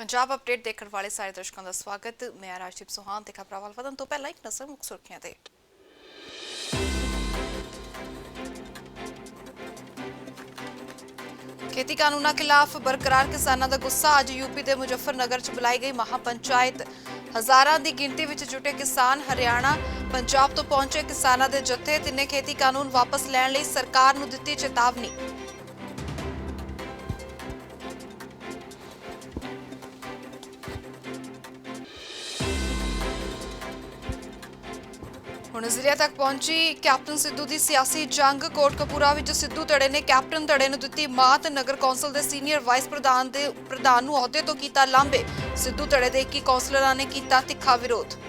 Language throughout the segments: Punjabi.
पंजाब अपडेट देखने वाले सारे दर्शकों का स्वागत। मैं राजदीप सोहान ते खबरां ਵੱਲ ਵਧਣ ਤੋਂ ਪਹਿਲਾਂ ਇੱਕ ਨਜ਼ਰ ਮੁੱਖ ਸੁਰਖੀਆਂ ਤੇ। खेती कानूनों खिलाफ बरकरार किसानों का गुस्सा। अज यूपी के मुजफ्फरनगर च बुलाई गई महापंचायत। हज़ारां की गिनती में जुटे किसान हरियाणा पंजाब तो पहुंचे किसानों के जत्थे। तिन्ने खेती कानून वापस लैण लई सरकार नूं दित्ती चेतावनी। ਹੁਣ ਜ਼ਿਲ੍ਹੇ ਤੱਕ ਪਹੁੰਚੀ ਕੈਪਟਨ ਸਿੱਧੂ ਦੀ ਸਿਆਸੀ ਜੰਗ। ਕੋਟਕਪੂਰਾ ਵਿੱਚ ਸਿੱਧੂ ਧੜੇ ਨੇ ਕੈਪਟਨ ਧੜੇ ਨੂੰ ਦਿੱਤੀ ਮਾਤ। ਨਗਰ ਕੌਂਸਲ ਦੇ ਸੀਨੀਅਰ ਵਾਈਸ ਪ੍ਰਧਾਨ ਨੂੰ ਅਹੁਦੇ ਤੋਂ ਕੀਤਾ ਲਾਂਭੇ। ਸਿੱਧੂ ਧੜੇ ਦੇ 21 ਕੌਂਸਲਰਾਂ ਨੇ ਕੀਤਾ ਤਿੱਖਾ ਵਿਰੋਧ।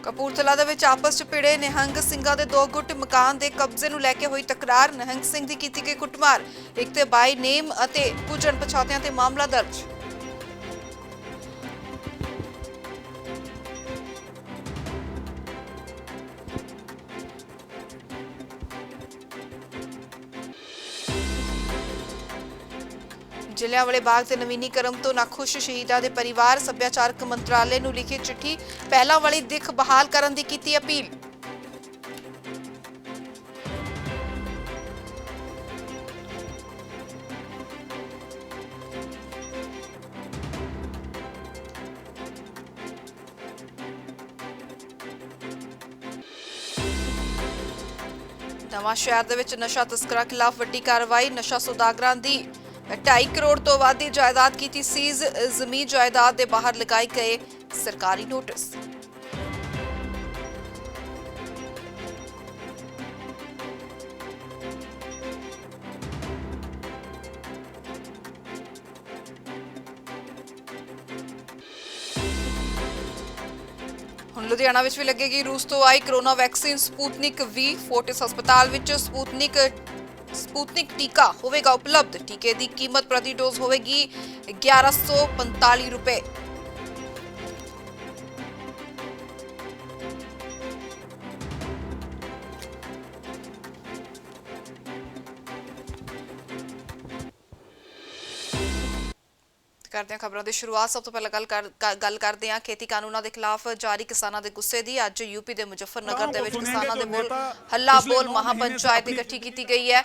ਕਪੂਰਥਲਾ ਦੇ ਵਿੱਚ ਆਪਸ ਚ ਭਿੜੇ ਨਿਹੰਗ ਸਿੰਘਾਂ ਦੇ ਦੋ ਗੁੱਟ। ਮਕਾਨ ਦੇ ਕਬਜ਼ੇ ਨੂੰ ਲੈ ਕੇ ਹੋਈ ਤਕਰਾਰ। ਨਿਹੰਗ ਸਿੰਘ ਦੀ ਕੀਤੀ ਗਈ ਕੁੱਟਮਾਰ। ਇੱਕ ਤੇ ਬਾਈ ਨੇਮ ਅਤੇ ਕੁਝ ਅਣਪਛਾਤਿਆਂ ਤੇ ਮਾਮਲਾ ਦਰਜ। जलियांवाले बाग के नवीनीकरण तो नाखुश शहीदों के परिवार। सभ्याचारक मंत्रालय नूं लिखी चिट्ठी। पहलां वाली दिख बहाल करन दी कीती अपील। नवां शहर दे विच नशा तस्करां खिलाफ वड्डी कार्रवाई। नशा सौदागरां दी 2.5 करोड़ तो वध दी जायदाद की सीज। जमीन जायदाद के बाहर लगाए गए सरकारी नोटिस। ਹੁਣ ਲੁਧਿਆਣਾ ਵਿੱਚ ਵੀ ਲੱਗੇਗੀ रूस तो आई corona vaccine Sputnik V। Fortis हस्पताल ਵਿੱਚ स्पूतनिक टीका होगा उपलब्ध। टीके की कीमत प्रति डोज होगी 1145 रुपए। करते हैं खबरों की शुरुआत। सब तो पहले गल करते हैं खेती कानूनों के खिलाफ जारी किसानों के गुस्से की। अज यूपी के मुजफ्फरनगर के किसानों के बोल हल्ला बोल महापंचायत इकट्ठी की गई है।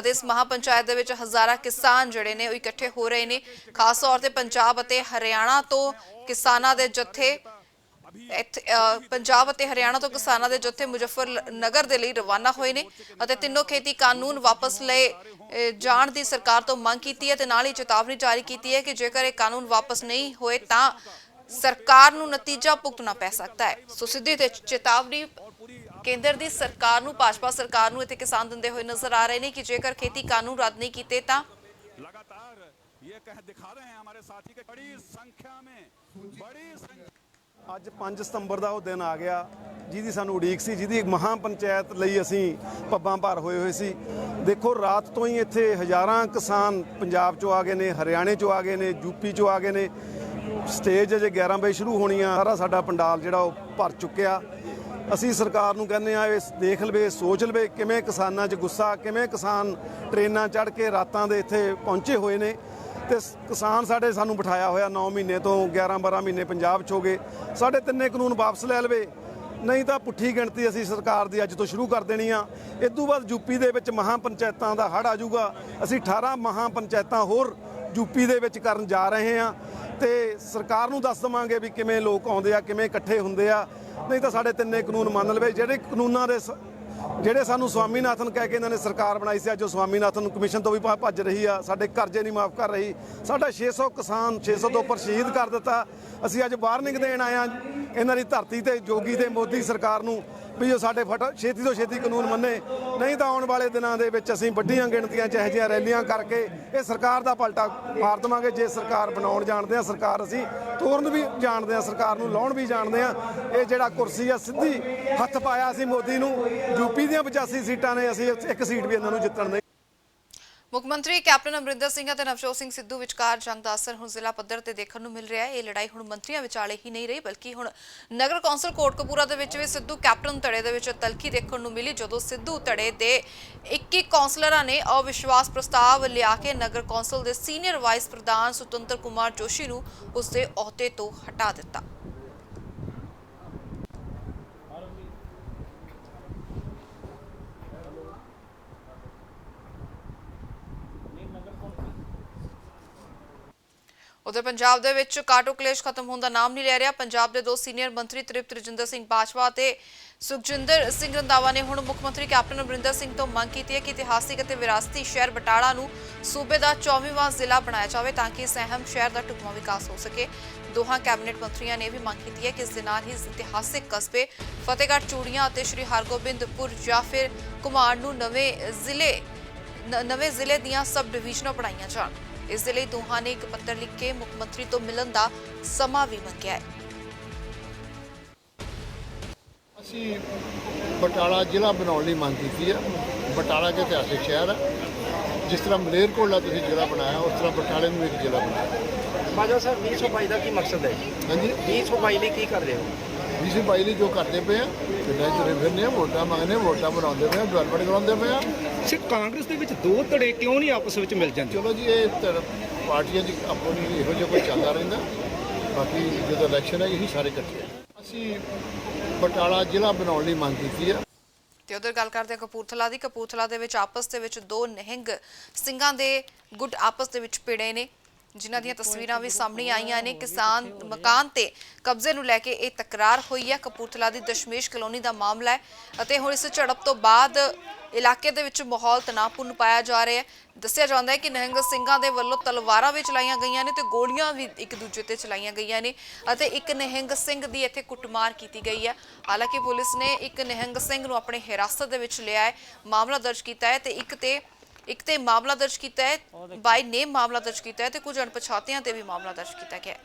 इस महापंचायत के हज़ारा किसान जोड़े ने इकट्ठे हो रहे हैं। खास तौर पर पंजाब और हरियाणा तो किसानों के जत्थे पंजाब और हरियाणा तो किसानों के जत्थे मुजफ्फरनगर के लिए रवाना हुए हैं। तीनों खेती कानून वापस ले जाण की सरकार तो मंग की है। नाल ही चेतावनी जारी की है कि जेकर ये कानून वापस नहीं होए तो सरकार नूं नतीजा भुगतना पै सकता है। सो सीधी चेतावनी केंद्र की सरकार नूं भाजपा सरकार नूं इत्थे किसान दिंदे हुए नजर आ रहे हैं कि जेकर खेती कानून रद्द नहीं किए तो लगातार ये कह दिखा रहे हैं हमारे साथी के बड़ी संख्या में ਅੱਜ 5 ਸਤੰਬਰ ਦਾ ਉਹ ਦਿਨ ਆ ਗਿਆ ਜਿਹਦੀ ਸਾਨੂੰ ਉਡੀਕ ਸੀ, ਜਿਹਦੀ ਮਹਾ ਪੰਚਾਇਤ ਲਈ ਅਸੀਂ ਪੱਬਾਂ ਭਾਰ ਹੋਏ ਸੀ। ਦੇਖੋ ਰਾਤ ਤੋਂ ਹੀ ਇੱਥੇ ਹਜ਼ਾਰਾਂ ਕਿਸਾਨ ਪੰਜਾਬ ਚੋਂ ਆ ਗਏ ਨੇ, ਹਰਿਆਣੇ ਚੋਂ ਆ ਗਏ ਨੇ, ਯੂਪੀ ਚੋਂ ਆ ਗਏ ਨੇ। ਸਟੇਜ ਅਜੇ 11 ਵਜੇ ਸ਼ੁਰੂ ਹੋਣੀ ਆ। ਸਾਰਾ ਸਾਡਾ ਪੰਡਾਲ ਜਿਹੜਾ ਉਹ ਭਰ ਚੁੱਕਿਆ। ਅਸੀਂ ਸਰਕਾਰ ਨੂੰ ਕਹਿੰਦੇ ਆ ਇਹ ਦੇਖ ਲਵੇ, ਸੋਚ ਲਵੇ ਕਿਵੇਂ ਕਿਸਾਨਾਂ 'ਚ ਗੁੱਸਾ, ਕਿਵੇਂ ਕਿਸਾਨ ਟ੍ਰੇਨਾਂ ਚੜ੍ਹ ਕੇ ਰਾਤਾਂ ਦੇ ਇੱਥੇ ਪਹੁੰਚੇ ਹੋਏ ਨੇ। ਤੇ ਕਿਸਾਨ ਸਾਡੇ ਸਾਨੂੰ ਬਿਠਾਇਆ ਹੋਇਆ 9 ਮਹੀਨੇ ਤੋਂ 11-12 ਮਹੀਨੇ ਪੰਜਾਬ 'ਚ ਹੋ ਗਏ। ਸਾਡੇ ਤਿੰਨੇ ਕਾਨੂੰਨ ਵਾਪਸ ਲੈ ਲਵੇ, ਨਹੀਂ ਤਾਂ ਪੁੱਠੀ ਗਿਣਤੀ ਅਸੀਂ ਸਰਕਾਰ ਦੀ ਅੱਜ ਤੋਂ ਸ਼ੁਰੂ ਕਰ ਦੇਣੀ ਆ। ਇਸ ਤੋਂ ਬਾਅਦ ਯੂਪੀ ਦੇ ਵਿੱਚ ਮਹਾ ਪੰਚਾਇਤਾਂ ਦਾ ਹੜ੍ਹ ਆ ਜਾਊਗਾ। ਅਸੀਂ 18 ਮਹਾ ਪੰਚਾਇਤਾਂ ਹੋਰ ਯੂਪੀ ਦੇ ਵਿੱਚ ਕਰਨ ਜਾ ਰਹੇ ਹਾਂ ਤੇ ਸਰਕਾਰ ਨੂੰ ਦੱਸ ਦੇਵਾਂਗੇ ਵੀ ਕਿਵੇਂ ਲੋਕ ਆਉਂਦੇ ਆ, ਕਿਵੇਂ ਇਕੱਠੇ ਹੁੰਦੇ ਆ। ਨਹੀਂ ਤਾਂ ਸਾਡੇ ਤਿੰਨੇ ਕਾਨੂੰਨ ਮੰਨ ਲਵੇ। ਜਿਹੜੇ ਕਾਨੂੰਨਾਂ ਦੇ ਜਿਹੜੇ ਸਾਨੂੰ ਸਵਾਮੀਨਾਥਨ ਕਹਿ ਕੇ ਇਹਨਾਂ ਨੇ ਸਰਕਾਰ ਬਣਾਈ ਸੀ, ਅੱਜ ਉਹ ਸਵਾਮੀਨਾਥਨ ਕਮਿਸ਼ਨ ਤੋਂ ਵੀ ਭੱਜ ਰਹੀ ਆ। ਸਾਡੇ ਕਰਜ਼ੇ ਨਹੀਂ ਮਾਫ ਕਰ ਰਹੀ। ਸਾਡਾ 600 ਕਿਸਾਨ 600 ਤੋਂ ਉੱਪਰ ਸ਼ਹੀਦ ਕਰ ਦਿੱਤਾ। ਅਸੀਂ ਅੱਜ ਵਾਰਨਿੰਗ ਦੇਣ ਆਏ ਹਾਂ ਇਹਨਾਂ ਦੀ ਧਰਤੀ ਤੇ ਜੋਗੀ ਤੇ ਮੋਦੀ ਸਰਕਾਰ ਨੂੰ ਵੀ ਉਹ ਸਾਡੇ ਛੇਤੀ ਤੋਂ ਛੇਤੀ ਕਾਨੂੰਨ ਮੰਨੇ। ਨਹੀਂ ਤਾਂ ਆਉਣ ਵਾਲੇ ਦਿਨਾਂ ਦੇ ਵਿੱਚ ਅਸੀਂ ਵੱਡੀਆਂ ਗਿਣਤੀਆਂ 'ਚ ਇਹੋ ਜਿਹੀਆਂ ਰੈਲੀਆਂ ਕਰਕੇ ਇਹ ਸਰਕਾਰ ਦਾ ਪਲਟਾ ਮਾਰ ਦੇਵਾਂਗੇ। ਜੇ ਸਰਕਾਰ ਬਣਾਉਣ ਜਾਣਦੇ ਆ, ਸਰਕਾਰ ਅਸੀਂ ਤੋੜਨ ਵੀ ਜਾਣਦੇ ਆ, ਸਰਕਾਰ ਨੂੰ ਲਾਉਣ ਵੀ ਜਾਣਦੇ ਆ। ਇਹ ਜਿਹੜਾ ਕੁਰਸੀ ਆ ਸਿੱਧੀ ਹੱਥ ਪਾਇਆ ਸੀ ਮੋਦੀ ਨੂੰ। ਯੂਪੀ ਦੀਆਂ 85 ਸੀਟਾਂ ਨੇ, ਅਸੀਂ ਇੱਕ ਸੀਟ ਵੀ ਇਹਨਾਂ ਨੂੰ ਜਿੱਤਣ ਨਹੀਂ। ਮੁੱਖ ਮੰਤਰੀ ਕੈਪਟਨ ਅਮਰਿੰਦਰ ਸਿੰਘ ਅਤੇ ਨਵਜੋਤ ਸਿੰਘ ਸਿੱਧੂ ਵਿਚਕਾਰ ਜੰਗ ਦਾ ਅਸਰ ਹੁਣ ਜ਼ਿਲ੍ਹਾ ਪੱਧਰ ਤੇ ਦੇਖਣ ਨੂੰ ਮਿਲ ਰਿਹਾ ਹੈ। ਇਹ ਲੜਾਈ ਹੁਣ ਮੰਤਰੀਆਂ ਵਿਚਾਲੇ ਹੀ ਨਹੀਂ ਰਹੀ, ਬਲਕਿ ਹੁਣ ਨਗਰ ਕੌਂਸਲ ਕੋਟਕਪੂਰਾ ਦੇ ਵਿੱਚ ਵੀ ਸਿੱਧੂ ਕੈਪਟਨ ਧੜੇ ਦੇ ਵਿੱਚ ਤਲਖੀ ਦੇਖਣ ਨੂੰ ਮਿਲੀ, ਜਦੋਂ ਸਿੱਧੂ ਧੜੇ ਦੇ 21 ਕੌਂਸਲਰਾਂ ਨੇ ਅਵਿਸ਼ਵਾਸ ਪ੍ਰਸਤਾਵ ਲਿਆ ਕੇ ਨਗਰ ਕੌਂਸਲ ਦੇ ਸੀਨੀਅਰ ਵਾਈਸ ਪ੍ਰਧਾਨ ਸੁਤੰਤਰ ਕੁਮਾਰ ਜੋਸ਼ੀ ਨੂੰ ਉਸ ਦੇ ਅਹੁਦੇ ਤੋਂ ਹਟਾ ਦਿੱਤਾ। उधर पंजाब दे विच काटो कलेश खत्म होने का नाम नहीं ले रहा। पंजाब के दो सीनियर मंत्री तृप्त रजिंदर सिंह बाजवा ते सुखजिंदर सिंह रंधावा ने हुण मुख मंत्री कैप्टन अमरिंदर सिंह तो मंग की है कि इतिहासिक और विरासती शहर बटाला नूं सूबे का 24वां जिला बनाया जाए ताकि इस अहम शहर का ढुकवां विकास हो सके। दोहां कैबिनेट मंत्रियों ने भी मंग की है कि इस दे नाल ही इतिहासिक कस्बे फतेहगढ़ चूड़ियां और श्री हरगोबिंदपुर या फिर घुमाण नूं नवे जिले दीआं सब डिवीजनां बनाईआं जाण। इस दे लई दोहां ने एक पत्र लिख के मुख मंत्री तो मिलन का समा भी मंगिया है। ਅਸੀਂ ਬਟਾਲਾ ਜ਼ਿਲ੍ਹਾ ਬਣਾਉਣ ਲਈ ਮੰਗ ਕੀਤੀ ਹੈ। ਬਟਾਲਾ ਇੱਕ ਇਤਿਹਾਸਿਕ ਸ਼ਹਿਰ ਹੈ, ਜਿਸ ਤਰ੍ਹਾਂ ਮਲੇਰਕੋਟਲਾ ਤੁਸੀਂ ਜ਼ਿਲ੍ਹਾ ਬਣਾਇਆ ਉਸ ਤਰ੍ਹਾਂ ਬਟਾਲੇ ਨੂੰ ਇੱਕ ਜ਼ਿਲ੍ਹਾ ਬਣਾਇਆ। ਬਾਜਵਾ ਸਾਹਿਬ 2022 ਦਾ ਕੀ ਮਕਸਦ ਹੈ? ਹਾਂਜੀ 2022 ਲਈ ਕੀ ਕਰ ਰਹੇ ਹੋ? 2022 ਲਈ ਜੋ ਕਰਦੇ ਪਏ ਆ ਪਿੰਡਾਂ 'ਚ ਤੁਰੇ ਫਿਰਦੇ ਆ, ਵੋਟਾਂ ਮੰਗਦੇ ਆ, ਵੋਟਾਂ ਬਣਾਉਂਦੇ ਪਏ ਆ, ਡਿਵੈਲਪਮੈਂਟ ਕਰਾਉਂਦੇ ਪਏ ਆ। ਸਿਰ ਕਾਂਗਰਸ ਦੇ ਵਿੱਚ ਦੋ ਧੜੇ ਕਿਉਂ ਨਹੀਂ ਆਪਸ ਵਿੱਚ ਮਿਲ ਜਾਂਦੇ? ਚਲੋ ਜੀ ਇਹ ਪਾਰਟੀਆਂ 'ਚ ਆਪੋ ਨਹੀਂ ਇਹੋ ਜਿਹਾ ਕੋਈ ਚੱਲਦਾ ਰਹਿੰਦਾ। ਬਾਕੀ ਜਦੋਂ ਇਲੈਕਸ਼ਨ ਹੈ ਇਹੀ ਸਾਰੇ ਇਕੱਠੇ ਆ। ਅਸੀਂ ਬਟਾਲਾ ਜ਼ਿਲ੍ਹਾ ਬਣਾਉਣ ਲਈ ਮੰਗ ਕੀਤੀ ਹੈ। ਤੇ ਉਧਰ ਗੱਲ ਕਰਦੇ ਹਾਂ ਕਪੂਰਥਲਾ ਦੇ ਵਿੱਚ ਆਪਸ ਦੇ ਵਿੱਚ ਦੋ ਨਿਹੰਗ ਸਿੰਘਾਂ ਦੇ ਗੁੱਟ ਆਪਸ ਦੇ ਵਿੱਚ ਭਿੜੇ ਨੇ, ਜਿਨ੍ਹਾਂ ਦੀਆਂ ਤਸਵੀਰਾਂ ਵੀ ਸਾਹਮਣੇ ਆਈਆਂ ਨੇ। ਕਿਸਾਨ ਮਕਾਨ ਤੇ ਕਬਜ਼ੇ ਨੂੰ ਲੈ ਕੇ ਇਹ ਤਕਰਾਰ ਹੋਈ ਹੈ। ਕਪੂਰਥਲਾ ਦੀ ਦਸ਼ਮੇਸ਼ ਕਲੋਨੀ ਦਾ ਮਾਮਲਾ ਹੈ ਅਤੇ ਹੁਣ ਇਸ ਝੜਪ ਤੋਂ ਬਾਅਦ ਇਲਾਕੇ ਦੇ ਵਿੱਚ ਮਾਹੌਲ ਤਣਾਅਪੂਰਨ ਪਾਇਆ ਜਾ ਰਿਹਾ ਹੈ। ਦੱਸਿਆ ਜਾਂਦਾ ਹੈ ਕਿ ਨਿਹੰਗ ਸਿੰਘਾਂ ਦੇ ਵੱਲੋਂ ਤਲਵਾਰਾਂ ਵੀ ਚਲਾਈਆਂ ਗਈਆਂ ਨੇ ਤੇ ਗੋਲੀਆਂ ਵੀ ਇੱਕ ਦੂਜੇ ਤੇ ਚਲਾਈਆਂ ਗਈਆਂ ਨੇ ਅਤੇ ਇੱਕ ਨਿਹੰਗ ਸਿੰਘ ਦੀ ਇੱਥੇ ਕੁੱਟਮਾਰ ਕੀਤੀ ਗਈ ਹੈ। ਹਾਲਾਂਕਿ ਪੁਲਿਸ ਨੇ ਇੱਕ ਨਿਹੰਗ ਸਿੰਘ ਨੂੰ ਆਪਣੇ ਹਿਰਾਸਤ ਦੇ ਵਿੱਚ ਲਿਆ ਹੈ, ਮਾਮਲਾ ਦਰਜ ਕੀਤਾ ਹੈ ਤੇ ਇੱਕ ਤੇ ਮਾਮਲਾ ਦਰਜ ਕੀਤਾ ਹੈ, ਬਾਈ ਨੇਮ ਮਾਮਲਾ ਦਰਜ ਕੀਤਾ ਹੈ ਤੇ ਕੁਝ ਅਣਪਛਾਤਿਆਂ ਤੇ ਵੀ ਮਾਮਲਾ ਦਰਜ ਕੀਤਾ ਗਿਆ ਹੈ।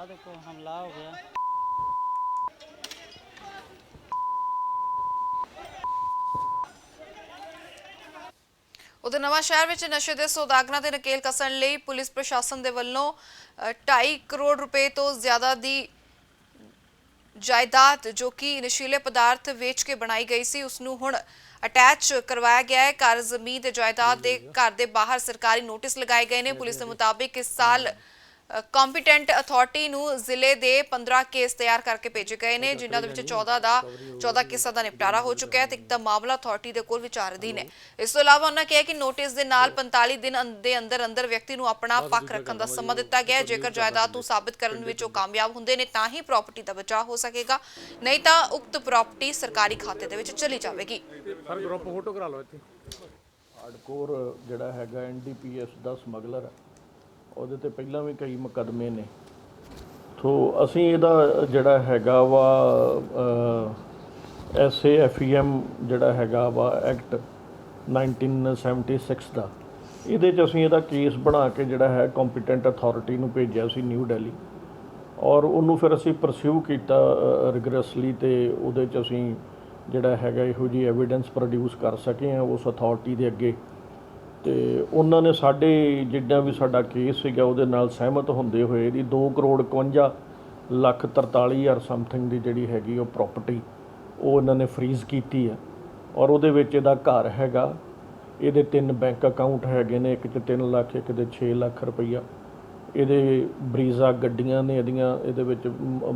देखो हमला हो गया। उधर नवां शहर विच नशे दे सौदागरां ते नकेल कसण लई पुलिस प्रशासन दे वल्लों 2.5 करोड़ रुपए तो ज्यादा दी जायदाद जो कि नशीले पदार्थ वेच के बनाई गई सी उसनूं हुण अटैच करवाया गया है। घर जमीन ते जायदाद दे घर दे बाहर सरकारी नोटिस लगाए गए ने। पुलिस के मुताबिक इस साल ਕੰਪੀਟੈਂਟ ਅਥਾਰਟੀ ਨੂੰ ਜ਼ਿਲ੍ਹੇ ਦੇ 15 ਕੇਸ ਤਿਆਰ ਕਰਕੇ ਭੇਜੇ ਗਏ ਨੇ, ਜਿਨ੍ਹਾਂ ਦੇ ਵਿੱਚ 14 ਕੇਸਾਂ ਦਾ ਨਿਪਟਾਰਾ ਹੋ ਚੁੱਕਾ ਹੈ ਤੇ ਇੱਕ ਦਾ ਮਾਮਲਾ ਅਥਾਰਟੀ ਦੇ ਕੋਲ ਵਿਚਾਰ ਅਧੀਨ ਹੈ। ਇਸ ਤੋਂ ਇਲਾਵਾ ਉਹਨਾਂ ਕਿਹਾ ਕਿ ਨੋਟਿਸ ਦੇ ਨਾਲ 45 ਦਿਨ ਦੇ ਅੰਦਰ ਵਿਅਕਤੀ ਨੂੰ ਆਪਣਾ ਪੱਖ ਰੱਖਣ ਦਾ ਸਮਾਂ ਦਿੱਤਾ ਗਿਆ ਹੈ। ਜੇਕਰ ਜਾਇਦਾਦ ਨੂੰ ਸਾਬਿਤ ਕਰਨ ਵਿੱਚ ਉਹ ਕਾਮਯਾਬ ਹੁੰਦੇ ਨੇ ਤਾਂ ਹੀ ਪ੍ਰਾਪਰਟੀ ਦਾ ਬਚਾਅ ਹੋ ਸਕੇਗਾ, ਨਹੀਂ ਤਾਂ ਉਕਤ ਪ੍ਰਾਪਰਟੀ ਸਰਕਾਰੀ ਖਾਤੇ ਦੇ ਵਿੱਚ ਚਲੀ ਜਾਵੇਗੀ। ਹਰ ਗਰੁੱਪ ਫੋਟੋ ਕਰਾ ਲਓ ਇੱਥੇ। ਹਾਰਡਕੋਰ ਜਿਹੜਾ ਹੈਗਾ NDPS ਦਾ ਸਮਗਲਰ ਹੈ, ਉਹਦੇ ਤੇ ਪਹਿਲਾਂ ਵੀ ਕਈ ਮੁਕੱਦਮੇ ਨੇ। ਸੋ ਅਸੀਂ ਇਹਦਾ ਜਿਹੜਾ ਹੈਗਾ ਵਾ SAFEM ਜਿਹੜਾ ਹੈਗਾ ਵਾ ਐਕਟ 1976 ਦਾ, ਇਹਦੇ 'ਚ ਅਸੀਂ ਇਹਦਾ ਕੇਸ ਬਣਾ ਕੇ ਜਿਹੜਾ ਹੈ ਕੰਪੀਟੈਂਟ ਅਥਾਰਟੀ ਨੂੰ ਭੇਜਿਆ ਸੀ ਨਿਊ ਦਿੱਲੀ, ਔਰ ਉਹਨੂੰ ਫਿਰ ਅਸੀਂ ਪਰਸਿਊ ਕੀਤਾ ਰਿਗਰੈਸਲੀ ਤੇ ਉਹਦੇ 'ਚ ਅਸੀਂ ਜਿਹੜਾ ਹੈਗਾ ਇਹੋ ਜਿਹੀ ਐਵੀਡੈਂਸ ਪ੍ਰੋਡਿਊਸ ਕਰ ਸਕੇ ਹਾਂ ਉਸ ਅਥਾਰਟੀ ਦੇ ਅੱਗੇ। ਤੇ ਉਹਨਾਂ ਨੇ ਸਾਡੇ ਜਿੱਦਾਂ ਵੀ ਸਾਡਾ ਕੇਸ ਸੀਗਾ ਉਹਦੇ ਨਾਲ ਸਹਿਮਤ ਹੁੰਦੇ ਹੋਏ ਇਹਦੀ 2,51,43,000 ਸਮਥਿੰਗ ਦੀ ਜਿਹੜੀ ਹੈਗੀ ਉਹ ਪ੍ਰਾਪਰਟੀ ਉਹ ਇਹਨਾਂ ਨੇ ਫਰੀਜ਼ ਕੀਤੀ ਹੈ। ਔਰ ਉਹਦੇ ਵਿੱਚ ਇਹਦਾ ਘਰ ਹੈਗਾ, ਇਹਦੇ 3 ਬੈਂਕ ਅਕਾਊਂਟ ਹੈਗੇ ਨੇ, ਇੱਕ 'ਚ 3 ਲੱਖ, ਇੱਕ ਦੇ 6 ਲੱਖ ਰੁਪਈਆ। ਇਹਦੇ ਬਰੀਜ਼ਾ ਗੱਡੀਆਂ ਨੇ ਇਹਦੇ ਵਿੱਚ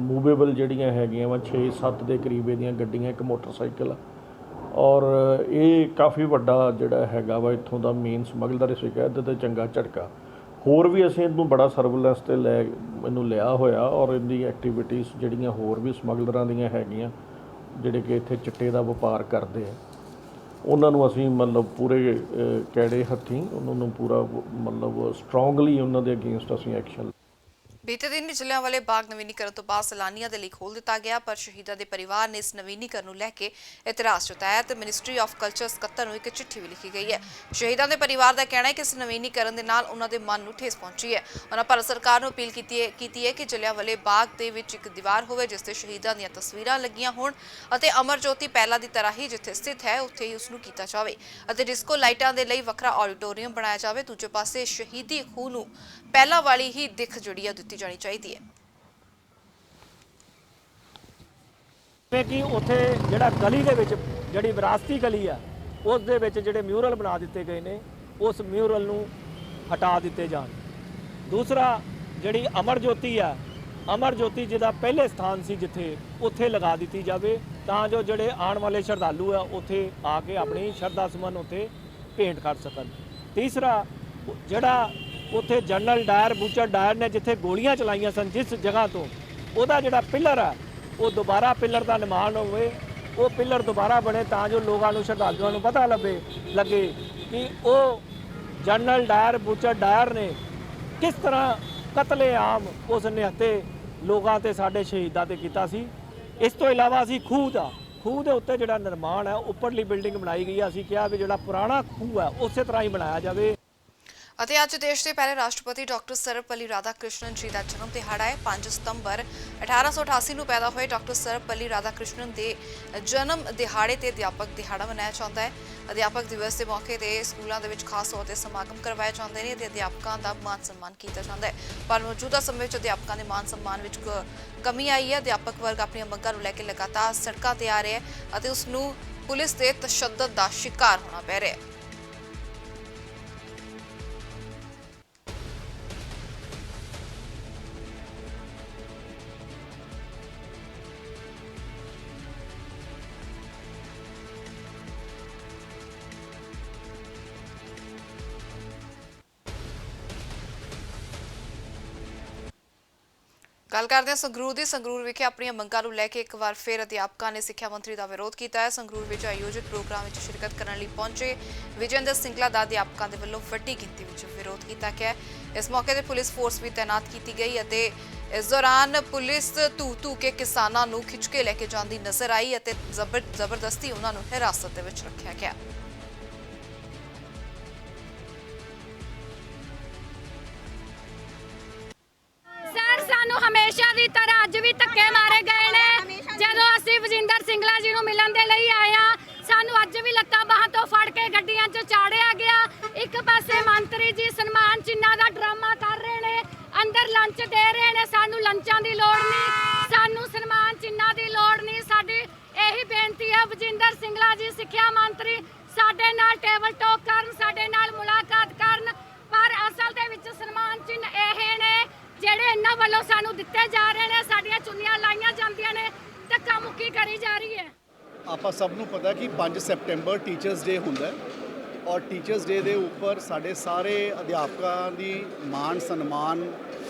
ਮੂਵੇਬਲ ਜਿਹੜੀਆਂ ਹੈਗੀਆਂ ਵਾ 6-7 ਦੇ ਕਰੀਬ ਇਹਦੀਆਂ ਗੱਡੀਆਂ, ਇੱਕ ਮੋਟਰਸਾਈਕਲ। ਔਰ ਇਹ ਕਾਫੀ ਵੱਡਾ ਜਿਹੜਾ ਹੈਗਾ ਵਾ ਇੱਥੋਂ ਦਾ ਮੇਨ ਸਮਗਲਰ ਸੀਗਾ, ਇਹਦੇ 'ਤੇ ਚੰਗਾ ਝਟਕਾ। ਹੋਰ ਵੀ ਅਸੀਂ ਇਹਨੂੰ ਬੜਾ ਸਰਵੇਲੈਂਸ 'ਤੇ ਇਹਨੂੰ ਲਿਆ ਹੋਇਆ, ਔਰ ਇਹਦੀ ਐਕਟੀਵਿਟੀਜ਼ ਜਿਹੜੀਆਂ ਹੋਰ ਵੀ ਸਮਗਲਰਾਂ ਦੀਆਂ ਹੈਗੀਆਂ ਜਿਹੜੇ ਕਿ ਇੱਥੇ ਚਿੱਟੇ ਦਾ ਵਪਾਰ ਕਰਦੇ ਆ, ਉਹਨਾਂ ਨੂੰ ਅਸੀਂ ਮਤਲਬ ਪੂਰੇ ਕੈੜੇ ਹੱਥੀਂ ਉਹਨਾਂ ਨੂੰ ਪੂਰਾ ਮਤਲਬ ਸਟਰੋਂਗਲੀ ਉਹਨਾਂ ਦੇ ਅਗੇਂਸਟ ਅਸੀਂ ਐਕਸ਼ਨ। ਬੀਤੇ ਦਿਨ ਜਲਿਆਂਵਾਲੇ ਬਾਗ ਨਵੀਨੀਕਰਨ ਤੋਂ ਬਾਅਦ ਸੈਲਾਨੀਆਂ ਦੇ ਲਈ ਖੋਲ੍ਹ ਦਿੱਤਾ ਗਿਆ, ਪਰ ਸ਼ਹੀਦਾਂ ਦੇ ਪਰਿਵਾਰ ਨੇ ਇਸ ਨਵੀਨੀਕਰਨ ਨੂੰ ਲੈ ਕੇ ਇਤਰਾਜ਼ ਜਤਾਇਆ ਤੇ ਮਿਨਿਸਟਰੀ ਆਫ ਕਲਚਰ ਸਕੱਤਰ ਨੂੰ ਇੱਕ ਚਿੱਠੀ ਵੀ ਲਿਖੀ ਗਈ ਹੈ। ਸ਼ਹੀਦਾਂ ਦੇ ਪਰਿਵਾਰ ਦਾ ਕਹਿਣਾ ਹੈ ਕਿ ਇਸ ਨਵੀਨੀਕਰਨ ਦੇ ਨਾਲ ਉਹਨਾਂ ਦੇ ਮਨ ਨੂੰ ਠੇਸ ਪਹੁੰਚੀ ਹੈ। ਉਹਨਾਂ ਭਾਰਤ ਸਰਕਾਰ ਨੂੰ ਅਪੀਲ ਕੀਤੀ ਹੈ ਕਿ ਜਲਿਆਂਵਾਲੇ ਬਾਗ ਦੇ ਵਿੱਚ ਇੱਕ ਦੀਵਾਰ ਹੋਵੇ ਜਿਸ ਤੇ ਸ਼ਹੀਦਾਂ ਦੀਆਂ ਤਸਵੀਰਾਂ ਲੱਗੀਆਂ ਹੋਣ ਅਤੇ ਅਮਰ ਜੋਤੀ ਪਹਿਲਾਂ ਦੀ ਤਰ੍ਹਾਂ ਹੀ ਜਿੱਥੇ ਸਥਿਤ ਹੈ ਉੱਥੇ ਹੀ ਉਸ ਨੂੰ ਕੀਤਾ ਜਾਵੇ ਅਤੇ ਡਿਸਕੋ ਲਾਈਟਾਂ ਦੇ ਲਈ ਵੱਖਰਾ ਆਡੀਟੋਰੀਅਮ ਬਣਾਇਆ ਜਾਵੇ। ਦੂਜੇ ਪਾਸੇ ਸ਼ਹੀਦੀ ਖੂਹ ਨੂੰ ਪਹਿਲਾਂ ਵਾਲੀ ਹੀ ਦਿੱਖ ਜਿਹੜੀ ਹੈ ਦਿੱਤੀ ਜਾਣੀ ਚਾਹੀਦੀ ਹੈ। ਜਿਵੇਂ ਕਿ ਉੱਥੇ ਜਿਹੜਾ ਗਲੀ ਦੇ ਵਿੱਚ ਜਿਹੜੀ ਵਿਰਾਸਤੀ ਗਲੀ ਆ ਉਸ ਦੇ ਵਿੱਚ ਜਿਹੜੇ ਮਿਊਰਲ ਬਣਾ ਦਿੱਤੇ ਗਏ ਨੇ ਉਸ ਮਿਊਰਲ ਨੂੰ ਹਟਾ ਦਿੱਤੇ ਜਾਣ। ਦੂਸਰਾ ਜਿਹੜੀ ਅਮਰ ਜੋਤੀ ਆ, ਅਮਰ ਜੋਤੀ ਜਿਹਦਾ ਪਹਿਲੇ ਸਥਾਨ ਸੀ ਜਿੱਥੇ ਉੱਥੇ ਲਗਾ ਦਿੱਤੀ ਜਾਵੇ ਤਾਂ ਜੋ ਜਿਹੜੇ ਆਉਣ ਵਾਲੇ ਸ਼ਰਧਾਲੂ ਆ ਉੱਥੇ ਆ ਕੇ ਆਪਣੀ ਸ਼ਰਧਾ ਸੁਮਨ ਉੱਥੇ ਭੇਂਟ ਕਰ ਸਕਣ। ਤੀਸਰਾ ਜਿਹੜਾ ਉੱਥੇ ਜਨਰਲ ਡਾਇਰ ਬੂਚਰ ਡਾਇਰ ਨੇ ਜਿੱਥੇ ਗੋਲੀਆਂ ਚਲਾਈਆਂ ਸਨ ਜਿਸ ਜਗ੍ਹਾ ਤੋਂ ਉਹਦਾ ਜਿਹੜਾ ਪਿੱਲਰ ਆ ਉਹ ਦੁਬਾਰਾ ਪਿੱਲਰ ਦਾ ਨਿਰਮਾਣ ਹੋਵੇ, ਉਹ ਪਿੱਲਰ ਦੁਬਾਰਾ ਬਣੇ ਤਾਂ ਜੋ ਲੋਕਾਂ ਨੂੰ ਸ਼ਰਧਾਲੂਆਂ ਨੂੰ ਪਤਾ ਲੱਗੇ ਕਿ ਉਹ ਜਨਰਲ ਡਾਇਰ ਬੂਚਰ ਡਾਇਰ ਨੇ ਕਿਸ ਤਰ੍ਹਾਂ ਕਤਲੇਆਮ ਉਸ ਨਿਹੱਥੇ ਲੋਕਾਂ ਤੇ ਸਾਡੇ ਸ਼ਹੀਦਾਂ ਤੇ ਕੀਤਾ ਸੀ। ਇਸ ਤੋਂ ਇਲਾਵਾ ਅਸੀਂ ਖੂਹ ਦੇ ਉੱਤੇ ਜਿਹੜਾ ਨਿਰਮਾਣ ਹੈ ਉੱਪਰਲੀ ਬਿਲਡਿੰਗ ਬਣਾਈ ਗਈ ਹੈ। ਅਸੀਂ ਕਿਹਾ ਵੀ ਜਿਹੜਾ ਪੁਰਾਣਾ ਖੂਹ ਹੈ ਉਸੇ ਤਰ੍ਹਾਂ ਹੀ ਬਣਾਇਆ ਜਾਵੇ। ਅਤੇ ਅੱਜ ਦੇਸ਼ ਦੇ ਪਹਿਲੇ ਰਾਸ਼ਟਰਪਤੀ ਡਾਕਟਰ ਸਰਵਪੱਲੀ ਰਾਧਾਕ੍ਰਿਸ਼ਨਨ ਜੀ ਦਾ ਜਨਮ ਦਿਹਾੜਾ ਹੈ। 5 ਸਤੰਬਰ 1888 ਨੂੰ ਪੈਦਾ ਹੋਏ ਡਾਕਟਰ ਸਰਵਪੱਲੀ ਰਾਧਾਕ੍ਰਿਸ਼ਨਨ ਦੇ ਜਨਮ ਦਿਹਾੜੇ ਤੇ ਅਧਿਆਪਕ ਦਿਹਾੜਾ ਮਨਾਇਆ ਜਾਂਦਾ ਹੈ। ਅਧਿਆਪਕ ਦਿਵਸ ਦੇ ਮੌਕੇ ਤੇ ਸਕੂਲਾਂ ਦੇ ਵਿੱਚ ਖਾਸ ਤੌਰ ਤੇ ਸਮਾਗਮ ਕਰਵਾਏ ਜਾਂਦੇ ਨੇ ਤੇ ਅਧਿਆਪਕਾਂ ਦਾ ਮਾਨ ਸਨਮਾਨ ਕੀਤਾ ਜਾਂਦਾ ਹੈ। ਪਰ ਮੌਜੂਦਾ ਸਮੇਂ ਵਿੱਚ ਅਧਿਆਪਕਾਂ ਦੇ ਮਾਨ ਸਨਮਾਨ ਵਿੱਚ ਕਮੀ ਆਈ ਹੈ। ਅਧਿਆਪਕ ਵਰਗ ਆਪਣੀਆਂ ਮੰਗਾਂ ਨੂੰ ਲੈ ਕੇ ਲਗਾਤਾਰ ਸੜਕਾਂ ਤੇ ਆ ਰਿਹਾ ਹੈ ਅਤੇ ਉਸ ਨੂੰ ਪੁਲਿਸ ਦੇ ਤਸ਼ੱਦਦ ਦਾ ਸ਼ਿਕਾਰ ਹੋਣਾ ਪੈ ਰਿਹਾ ਹੈ। ਗੱਲ ਕਰਦੇ ਹਾਂ ਸੰਗਰੂਰ ਦੀ। ਸੰਗਰੂਰ ਵਿਖੇ ਆਪਣੀਆਂ ਮੰਗਾਂ ਨੂੰ ਲੈ ਕੇ ਇੱਕ ਵਾਰ ਫਿਰ ਅਧਿਆਪਕਾਂ ਨੇ ਸਿੱਖਿਆ ਮੰਤਰੀ ਦਾ ਵਿਰੋਧ ਕੀਤਾ ਹੈ। ਸੰਗਰੂਰ ਵਿੱਚ ਆਯੋਜਿਤ ਪ੍ਰੋਗਰਾਮ ਵਿੱਚ ਸ਼ਿਰਕਤ ਕਰਨ ਲਈ ਪਹੁੰਚੇ ਵਿਜੇਂਦਰ ਸਿੰਗਲਾ ਦਾ ਅਧਿਆਪਕਾਂ ਦੇ ਵੱਲੋਂ ਵੱਡੀ ਗਿਣਤੀ ਵਿੱਚ ਵਿਰੋਧ ਕੀਤਾ ਗਿਆ। ਇਸ ਮੌਕੇ ਤੇ ਪੁਲਿਸ ਫੋਰਸ ਵੀ ਤਾਇਨਾਤ ਕੀਤੀ ਗਈ ਅਤੇ ਇਸ ਦੌਰਾਨ ਪੁਲਿਸ ਧੂ ਕੇ ਕਿਸਾਨਾਂ ਨੂੰ ਖਿੱਚ ਕੇ ਲੈ ਕੇ ਜਾਂਦੀ ਨਜ਼ਰ ਆਈ ਅਤੇ ਜ਼ਬਰਦਸਤੀ ਉਹਨਾਂ ਨੂੰ ਹਿਰਾਸਤ ਦੇ ਵਿੱਚ ਰੱਖਿਆ ਗਿਆ। ਸਾਨੂੰ ਹਮੇਸ਼ਾ ਦੀ ਤਰ੍ਹਾਂ ਅੱਜ ਵੀ ਧੱਕੇ ਮਾਰੇ ਗਏ ਨੇ। ਜਦੋਂ ਅਸੀਂ ਵਿਜੇਂਦਰ ਸਿੰਗਲਾ ਜੀ ਨੂੰ ਮਿਲਣ ਦੇ ਲਈ ਆਏ ਆ ਸਾਨੂੰ ਅੱਜ ਵੀ ਲੱਤਾਂ ਬਾਹਾਂ ਤੋਂ ਫੜ ਕੇ ਗੱਡੀਆਂ 'ਚ ਚਾੜਿਆ ਗਿਆ। ਇੱਕ ਪਾਸੇ ਮੰਤਰੀ ਜੀ ਸਨਮਾਨ ਚਿੰਨ੍ਹਾਂ ਦਾ ਡਰਾਮਾ ਕਰ ਰਹੇ ਨੇ, ਅੰਦਰ ਲੰਚ ਦੇ ਰਹੇ ਨੇ। ਸਾਨੂੰ ਲੰਚਾਂ ਦੀ ਲੋੜ ਨਹੀਂ, ਸਾਨੂੰ ਸਨਮਾਨ ਚਿੰਨ੍ਹਾਂ ਦੀ ਲੋੜ ਨਹੀਂ। ਸਾਡੀ ਇਹੀ ਬੇਨਤੀ ਹੈ ਵਿਜੇਂਦਰ ਸਿੰਗਲਾ ਜੀ ਸਿੱਖਿਆ ਮੰਤਰੀ ਸਾਡੇ ਨਾਲ ਟੇਬਲ ਟਾਕ ਕਰਨ, ਸਾਡੇ ਨਾਲ ਮੁਲਾਕਾਤ ਕਰਨ। ਪਰ ਅਸਲ ਦੇ ਵਿੱਚ ਸਨਮਾਨ ਚਿੰਨ੍ਹ ਇਹ ਨੇ ਜਿਹੜੇ ਇਹਨਾਂ ਵੱਲੋਂ ਸਾਨੂੰ ਦਿੱਤੇ ਜਾ ਰਹੇ ਨੇ। ਸਾਡੀਆਂ ਚੁੰਨੀਆਂ ਲਾਈਆਂ ਜਾਂਦੀਆਂ ਨੇ, ਧੱਕਾ ਮੁੱਕੀ ਕਰੀ ਜਾ ਰਹੀ ਹੈ। ਆਪਾਂ ਸਭ ਨੂੰ ਪਤਾ ਕਿ 5 ਸਤੰਬਰ ਟੀਚਰਸ ਡੇ ਹੁੰਦਾ ਹੈ ਔਰ ਟੀਚਰਸ ਡੇ ਦੇ ਉੱਪਰ ਸਾਡੇ ਸਾਰੇ ਅਧਿਆਪਕਾਂ ਦੀ ਮਾਣ ਸਨਮਾਨ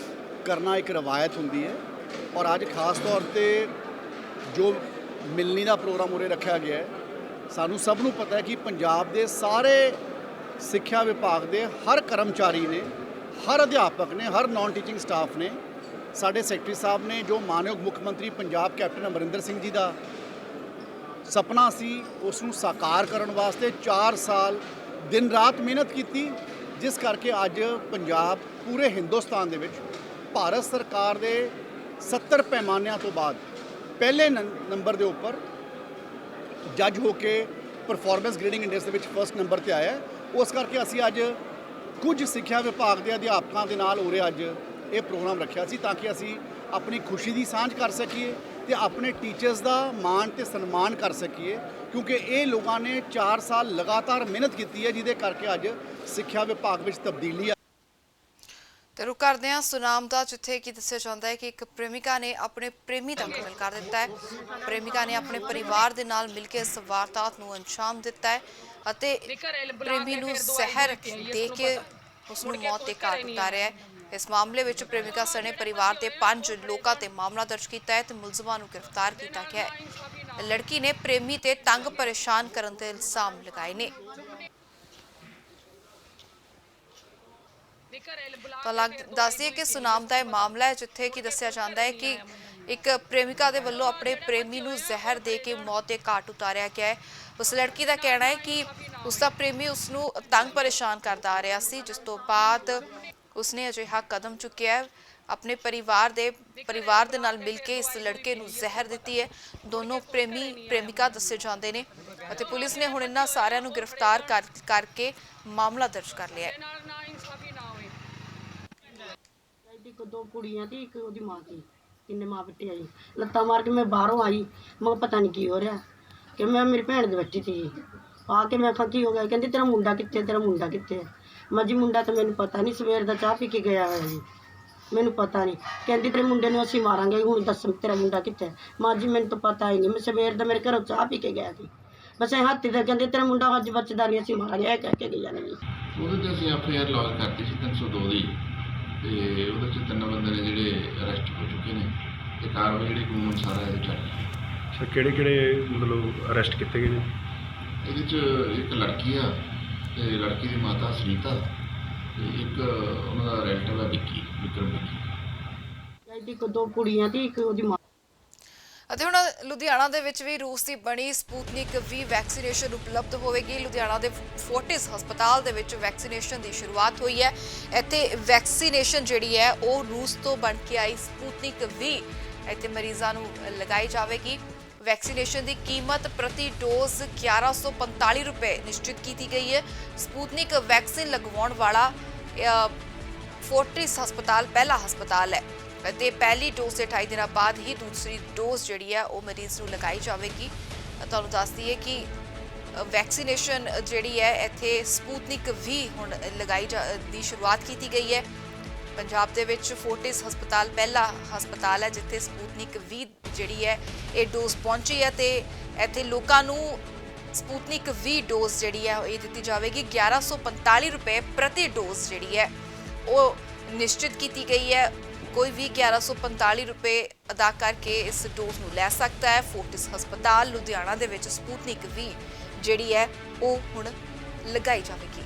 ਕਰਨਾ ਇੱਕ ਰਵਾਇਤ ਹੁੰਦੀ ਹੈ। ਔਰ ਅੱਜ ਖਾਸ ਤੌਰ ਤੇ ਜੋ ਮਿਲਣੀ ਦਾ ਪ੍ਰੋਗਰਾਮ ਉਰੇ ਰੱਖਿਆ ਗਿਆ ਹੈ, ਸਾਨੂੰ ਸਭ ਨੂੰ ਪਤਾ ਹੈ ਕਿ ਪੰਜਾਬ ਦੇ ਸਾਰੇ ਸਿੱਖਿਆ ਵਿਭਾਗ ਦੇ ਹਰ ਕਰਮਚਾਰੀ ਨੇ, ਹਰ ਅਧਿਆਪਕ ਨੇ, ਹਰ ਨਾਨ ਟੀਚਿੰਗ ਸਟਾਫ ਨੇ, ਸਾਡੇ ਸੈਕਟਰੀ ਸਾਹਿਬ ਨੇ ਜੋ ਮਾਨਯੋਗ ਮੁੱਖ ਮੰਤਰੀ ਪੰਜਾਬ ਕੈਪਟਨ ਅਮਰਿੰਦਰ ਸਿੰਘ ਜੀ ਦਾ ਸੁਪਨਾ ਸੀ ਉਸ ਨੂੰ ਸਾਕਾਰ ਕਰਨ ਵਾਸਤੇ 4 ਸਾਲ ਦਿਨ ਰਾਤ ਮਿਹਨਤ ਕੀਤੀ, ਜਿਸ ਕਰਕੇ ਅੱਜ ਪੰਜਾਬ ਪੂਰੇ ਹਿੰਦੁਸਤਾਨ ਦੇ ਵਿੱਚ ਭਾਰਤ ਸਰਕਾਰ ਦੇ 70 ਪੈਮਾਨਿਆਂ ਤੋਂ ਬਾਅਦ ਪਹਿਲੇ ਨੰਬਰ ਦੇ ਉੱਪਰ ਜੱਜ ਹੋ ਕੇ ਪਰਫਾਰਮੈਂਸ ਗ੍ਰੇਡਿੰਗ ਇੰਡੈਕਸ ਦੇ ਵਿੱਚ ਫਸਟ ਨੰਬਰ ਤੇ ਆਇਆ। ਉਸ ਕਰਕੇ ਅਸੀਂ ਅੱਜ ਕੁਝ ਸਿੱਖਿਆ ਵਿਭਾਗ ਦੇ ਅਧਿਆਪਕਾਂ ਦੇ ਨਾਲ ਉਰੇ ਅੱਜ ਇਹ ਪ੍ਰੋਗਰਾਮ ਰੱਖਿਆ ਸੀ ਤਾਂ ਕਿ ਅਸੀਂ ਆਪਣੀ ਖੁਸ਼ੀ ਦੀ ਸਾਂਝ ਕਰ ਸਕੀਏ ਤੇ ਆਪਣੇ ਟੀਚਰਸ ਦਾ ਮਾਣ ਤੇ ਸਨਮਾਨ ਕਰ ਸਕੀਏ, ਕਿਉਂਕਿ ਇਹ ਲੋਕਾਂ ਨੇ 4 ਸਾਲ ਲਗਾਤਾਰ ਮਿਹਨਤ ਕੀਤੀ ਹੈ ਜਿਹਦੇ ਕਰਕੇ ਅੱਜ ਸਿੱਖਿਆ ਵਿਭਾਗ ਵਿੱਚ ਤਬਦੀਲੀ ਆ। ਤੇ ਰੁਕ ਕਰਦੇ ਹਾਂ ਸੁਨਾਮ ਦਾ, ਜਿੱਥੇ ਕਿ ਦੱਸਿਆ ਜਾਂਦਾ ਹੈ ਕਿ ਇੱਕ ਪ੍ਰੇਮਿਕਾ ਨੇ ਆਪਣੇ ਪ੍ਰੇਮੀ ਦਾ ਕਤਲ ਕਰ ਦਿੱਤਾ ਹੈ। ਪ੍ਰੇਮਿਕਾ ਨੇ ਆਪਣੇ ਪਰਿਵਾਰ ਦੇ ਨਾਲ ਮਿਲ ਕੇ ਇਸ ਵਾਰਦਾਤ ਨੂੰ ਅੰਜਾਮ ਦਿੱਤਾ ਹੈ ਅਤੇ ਪ੍ਰੇਮੀ ਨੂੰ ਜ਼ਹਿਰ ਦੇ ਕੇ ਉਸ ਨੂੰ ਮੌਤ ਦੇ ਘਾਟ ਉਤਾਰਿਆ ਹੈ। ਇਸ ਮਾਮਲੇ ਵਿੱਚ ਪ੍ਰੇਮਿਕਾ ਸਣੇ ਪਰਿਵਾਰ ਦੇ 5 ਲੋਕਾਂ ਤੇ ਮਾਮਲਾ ਦਰਜ ਕੀਤਾ ਹੈ ਤੇ ਮੁਲਜ਼ਮਾਂ ਨੂੰ ਗ੍ਰਿਫਤਾਰ ਕੀਤਾ ਗਿਆ ਹੈ। ਲੜਕੀ ਨੇ ਪ੍ਰੇਮੀ ਤੇ ਤੰਗ ਪਰੇਸ਼ਾਨ ਕਰਨ ਦੇ ਇਲਜ਼ਾਮ ਲਗਾਏ ਨੇ। ਤਾਂ ਦੱਸਦੀਏ ਕਿ ਸੁਨਾਮ ਦਾ ਇਹ ਮਾਮਲਾ ਹੈ ਜਿੱਥੇ ਕਿ ਦੱਸਿਆ ਜਾਂਦਾ ਹੈ ਕਿ ਇੱਕ ਪ੍ਰੇਮਿਕਾ ਦੇ ਵੱਲੋਂ ਆਪਣੇ ਪ੍ਰੇਮੀ ਨੂੰ ਜ਼ਹਿਰ ਦੇ ਕੇ ਮੌਤ ਦੇ ਘਾਟ ਉਤਾਰਿਆ ਗਿਆ ਹੈ। ਉਸ ਲੜਕੀ ਦਾ ਕਹਿਣਾ ਹੈ ਕਿ ਉਸ ਦਾ ਪ੍ਰੇਮੀ ਉਸ ਨੂੰ ਤੰਗ ਪਰੇਸ਼ਾਨ ਕਰਦਾ ਆ ਰਿਹਾ ਸੀ, ਜਿਸ ਤੋਂ ਬਾਅਦ ਉਸਨੇ ਅਜਿਹਾ ਕਦਮ ਚੁੱਕਿਆ ਹੈ। ਆਪਣੇ ਪਰਿਵਾਰ ਦੇ ਨਾਲ ਮਿਲ ਕੇ ਇਸ ਲੜਕੇ ਨੂੰ ਜ਼ਹਿਰ ਦਿੱਤੀ ਹੈ। ਦੋਨੋਂ ਪ੍ਰੇਮੀ ਪ੍ਰੇਮਿਕਾ ਦੱਸੇ ਜਾਂਦੇ ਨੇ ਅਤੇ ਪੁਲਿਸ ਨੇ ਹੁਣ ਇਹਨਾਂ ਸਾਰਿਆਂ ਨੂੰ ਗ੍ਰਿਫਤਾਰ ਕਰਕੇ ਮਾਮਲਾ ਦਰਜ ਕਰ ਲਿਆ ਹੈ। ਇੱਕ ਦੋ ਕੁੜੀਆਂ ਤੇ ਇੱਕ ਉਹਦੀ ਮਾਂ ਸੀ, ਕਿੰਨੇ ਮਾਂ ਪਿੱਟੇ ਆਈ ਲੱਤਾਂ ਮਾਰ ਕੇ। ਮੈਂ ਬਾਹਰੋਂ ਆਈ, ਮੈਂ ਪਤਾ ਨਹੀਂ ਕੀ ਹੋ ਰਿਹਾ ਕਿ ਮੈਂ ਮੇਰੀ ਭੈਣ ਦੇ ਬੱਚੀ ਸੀ। ਆ ਕੇ ਮੈਂ ਕਿਹਾ ਕੀ ਹੋ ਗਿਆ, ਕਹਿੰਦੀ ਤੇਰਾ ਮੁੰਡਾ ਕਿੱਥੇ, ਤੇਰਾ ਮੁੰਡਾ ਕਿੱਥੇ। ਮੈਂ ਜੀ ਮੁੰਡਾ ਤਾਂ ਮੈਨੂੰ ਪਤਾ ਨਹੀਂ, ਸਵੇਰ ਦਾ ਚਾਹ ਪੀ ਕੇ ਗਿਆ ਹੋਇਆ ਜੀ, ਮੈਨੂੰ ਪਤਾ ਨਹੀਂ। ਕਹਿੰਦੀ ਤੇਰੇ ਮੁੰਡੇ ਨੂੰ ਅਸੀਂ ਮਾਰਾਂਗੇ, ਹੁਣ ਦੱਸ ਤੇਰਾ ਮੁੰਡਾ ਕਿੱਥੇ। ਮਾਂ ਜੀ ਮੈਨੂੰ ਤਾਂ ਪਤਾ ਹੀ ਨਹੀਂ, ਮੈਂ ਸਵੇਰ ਦਾ ਮੇਰੇ ਘਰੋਂ ਚਾਹ ਪੀ ਕੇ ਗਿਆ ਸੀ, ਬਸ ਇਹ ਹੱਥ ਤੇ ਕਹਿੰਦੇ ਤੇਰਾ ਮੁੰਡਾ ਅੱਜ ਬਚਦਾ ਨਹੀਂ, ਅਸੀਂ ਮਾਰਾਂਗੇ, ਇਹ ਕਹਿ ਕੇ ਗਈਆਂ ਨੇ ਜੀ। ਉਹਦੇ 'ਤੇ ਅਸੀਂ FIR ਲੌਜ ਕਰਤੀ ਸੀ 302 ਦੀ, ਤੇ ਉਹਦੇ 'ਚ 3 ਬੰਦੇ ਨੇ ਜਿਹੜੇ ਅਰੈਸਟ ਹੋ ਚੁੱਕੇ ਨੇ ਤੇ ਕਾਰਵਾਈ ਜਿਹੜੀ ਕਾਨੂੰਨ ਸਾਰਾ ਇਹਦੇ ਚੱਲ ਰਹੀ ਹੈ। ਸਰ ਕਿਹੜੇ ਮਤਲਬ ਅਰੈਸਟ ਕੀਤੇ ਗਏ ਨੇ? ਇਹਦੇ 'ਚ ਇੱਕ ਲੜਕੀ ਆ ਤੇ ਲੜਕੀ ਦੀ ਮਾਤਾ ਸੁਨੀਤਾ ਤੇ ਇੱਕ ਉਹਨਾਂ ਦਾ ਰਿਲੇਟਿਵ ਹੈ ਵਿਕਰਮ ਵਿੱਕੀ। ਇੱਕ ਦੋ ਕੁੜੀਆਂ ਤੇ ਇੱਕ ਉਹਦੀ ਮਾਂ। ਅਤੇ ਹੁਣ ਲੁਧਿਆਣਾ ਦੇ ਵਿੱਚ ਵੀ ਰੂਸ ਦੀ ਬਣੀ ਸਪੂਤਨਿਕ V ਵੈਕਸੀਨੇਸ਼ਨ ਉਪਲਬਧ ਹੋਵੇਗੀ। ਲੁਧਿਆਣਾ ਦੇ ਫੋਰਟਿਸ ਹਸਪਤਾਲ ਦੇ ਵਿੱਚ ਵੈਕਸੀਨੇਸ਼ਨ ਦੀ ਸ਼ੁਰੂਆਤ ਹੋਈ ਹੈ। ਇੱਥੇ ਵੈਕਸੀਨੇਸ਼ਨ ਜਿਹੜੀ ਹੈ ਉਹ ਰੂਸ ਤੋਂ ਬਣ ਕੇ ਆਈ ਸਪੂਤਨਿਕ V ਇੱਥੇ ਮਰੀਜ਼ਾਂ ਨੂੰ ਲਗਾਈ ਜਾਵੇਗੀ। ਵੈਕਸੀਨੇਸ਼ਨ ਦੀ ਕੀਮਤ ਪ੍ਰਤੀ ਡੋਜ਼ 1145 ਰੁਪਏ ਨਿਸ਼ਚਿਤ ਕੀਤੀ ਗਈ ਹੈ। ਸਪੂਤਨਿਕ ਵੈਕਸੀਨ ਲਗਵਾਉਣ ਵਾਲਾ ਫੋਰਟਿਸ ਹਸਪਤਾਲ ਪਹਿਲਾ ਹਸਪਤਾਲ ਹੈ ਅਤੇ ਪਹਿਲੀ ਡੋਜ਼ ਦੇ 28 ਦਿਨਾਂ ਬਾਅਦ ਹੀ ਦੂਸਰੀ ਡੋਜ਼ ਜਿਹੜੀ ਹੈ ਉਹ ਮਰੀਜ਼ ਨੂੰ ਲਗਾਈ ਜਾਵੇਗੀ। ਤੁਹਾਨੂੰ ਦੱਸ ਦਈਏ ਕਿ ਵੈਕਸੀਨੇਸ਼ਨ ਜਿਹੜੀ ਹੈ ਇੱਥੇ ਸਪੂਤਨਿਕ V ਹੁਣ ਲਗਾਈ ਦੀ ਸ਼ੁਰੂਆਤ ਕੀਤੀ ਗਈ ਹੈ। ਪੰਜਾਬ ਦੇ ਵਿੱਚ ਫੋਰਟਿਸ ਹਸਪਤਾਲ ਪਹਿਲਾ ਹਸਪਤਾਲ ਹੈ ਜਿੱਥੇ ਸਪੂਤਨਿਕ V ਜਿਹੜੀ ਹੈ ਇਹ ਡੋਜ਼ ਪਹੁੰਚੀ ਹੈ ਤੇ ਇੱਥੇ ਲੋਕਾਂ ਨੂੰ ਸਪੂਤਨਿਕ V ਡੋਜ਼ ਜਿਹੜੀ ਹੈ ਇਹ ਦਿੱਤੀ ਜਾਵੇਗੀ। 1145 ਰੁਪਏ ਪ੍ਰਤੀ ਡੋਜ਼ ਜਿਹੜੀ ਹੈ ਉਹ ਨਿਸ਼ਚਿਤ ਕੀਤੀ ਗਈ ਹੈ। ਕੋਈ ਵੀ 1145 ਰੁਪਏ ਅਦਾ ਕਰਕੇ ਇਸ ਡੋਜ਼ ਨੂੰ ਲੈ ਸਕਦਾ ਹੈ। ਫੋਰਟਿਸ ਹਸਪਤਾਲ ਲੁਧਿਆਣਾ ਦੇ ਵਿੱਚ ਸਪੂਤਨਿਕ V ਜਿਹੜੀ ਹੈ ਉਹ ਹੁਣ ਲਗਾਈ ਜਾਵੇਗੀ।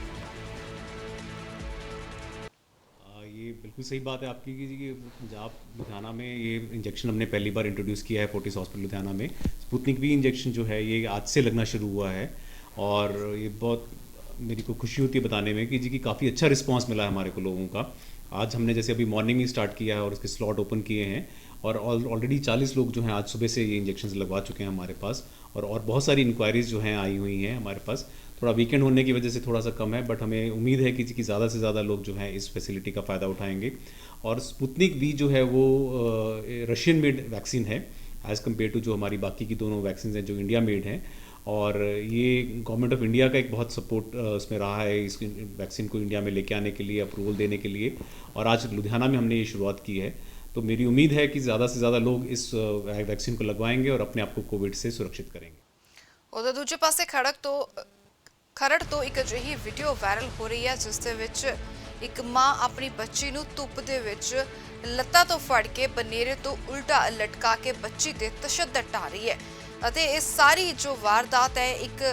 ये बिल्कुल सही बात है आपकी कि पंजाब लुधियाना में ये इंजेक्शन हमने पहली बार इंट्रोड्यूस किया है फोर्टिस हॉस्पिटल लुधियाना में। स्पुतनिक V इंजेक्शन जो है ये आज से लगना शुरू हुआ है और ये बहुत मेरी को खुशी होती है बताने में कि जी की काफ़ी अच्छा रिस्पांस मिला है हमारे को लोगों का। आज हमने जैसे अभी मॉर्निंग में स्टार्ट किया है और इसके स्लॉट ओपन किए हैं और ऑलरेडी 40 लोग जो हैं आज सुबह से ये इंजेक्शन लगवा चुके हैं हमारे पास और बहुत सारी इंक्वायरीज़ जो हैं आई हुई हैं हमारे पास। थोड़ा वीकेंड होने की वजह से थोड़ा सा कम है बट हमें उम्मीद है कि ज़्यादा से ज़्यादा लोग जो हैं इस फैसिलिटी का फ़ायदा उठाएंगे। और स्पुतनिक V जो है वो रशियन मेड वैक्सीन है एज़ कम्पेयर टू जो हमारी बाकी की दोनों वैक्सीन हैं जो इंडिया मेड हैं और ये गवर्नमेंट ऑफ इंडिया का एक बहुत सपोर्ट इसमें रहा है इस वैक्सीन को इंडिया में लेके आने के लिए, अप्रूवल देने के लिए। और आज लुधियाना में हमने ये शुरुआत की है तो मेरी उम्मीद है कि ज़्यादा से ज़्यादा लोग इस वैक्सीन को लगवाएंगे और अपने आप को कोविड से सुरक्षित करेंगे। उधर दूजे पासे खरड़ तो एक अजिही वीडियो वायरल हो रही है जिस दे विच एक मां अपनी बच्ची नूं धुੱਪ ਦੇ ਵਿੱਚ ਲੱਤਾਂ ਤੋਂ ਫੜ ਕੇ ਬਨੇਰੇ ਤੋਂ ਉਲਟਾ ਲਟਕਾ ਕੇ ਬੱਚੀ ਦੇ ਤਸ਼ੱਦਦ ਢਾ ਰਹੀ ਹੈ ਅਤੇ ਇਹ ਸਾਰੀ ਜੋ ਵਾਰਦਾਤ ਹੈ ਇੱਕ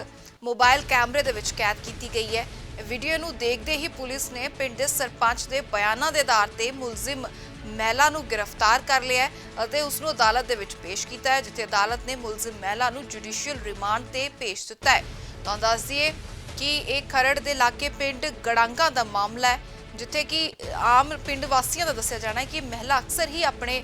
ਮੋਬਾਈਲ ਕੈਮਰੇ ਦੇ ਵਿੱਚ ਕੈਦ ਕੀਤੀ ਗਈ ਹੈ। ਵੀਡੀਓ ਨੂੰ ਦੇਖਦੇ ਹੀ ਪੁਲਿਸ ਨੇ ਪਿੰਡ ਦੇ ਸਰਪੰਚ ਦੇ ਬਿਆਨਾਂ ਦੇ ਆਧਾਰ ਤੇ ਮੁਲਜ਼ਮ ਮਹਿਲਾ ਨੂੰ ਗ੍ਰਿਫਤਾਰ ਕਰ ਲਿਆ ਅਤੇ ਉਸ ਨੂੰ ਅਦਾਲਤ ਦੇ ਵਿੱਚ ਪੇਸ਼ ਕੀਤਾ ਹੈ ਜਿੱਥੇ ਅਦਾਲਤ ਨੇ ਮੁਲਜ਼ਮ ਮਹਿਲਾ ਨੂੰ ਜੁਡੀਸ਼ੀਅਲ ਰਿਮਾਂਡ ਤੇ ਭੇਜ ਦਿੱਤਾ ਹੈ। ਤਾਂ ਦੱਸ ਦਈਏ ਕਿ ਇਹ ਖਰੜ ਦੇ ਇਲਾਕੇ ਪਿੰਡ ਗੜਾਂਗਾ ਦਾ ਮਾਮਲਾ ਹੈ ਜਿੱਥੇ ਕਿ ਆਮ ਪਿੰਡ ਵਾਸੀਆਂ ਦਾ ਦੱਸਿਆ ਜਾਣਾ ਹੈ ਕਿ ਮਹਿਲਾ ਅਕਸਰ ਹੀ ਆਪਣੇ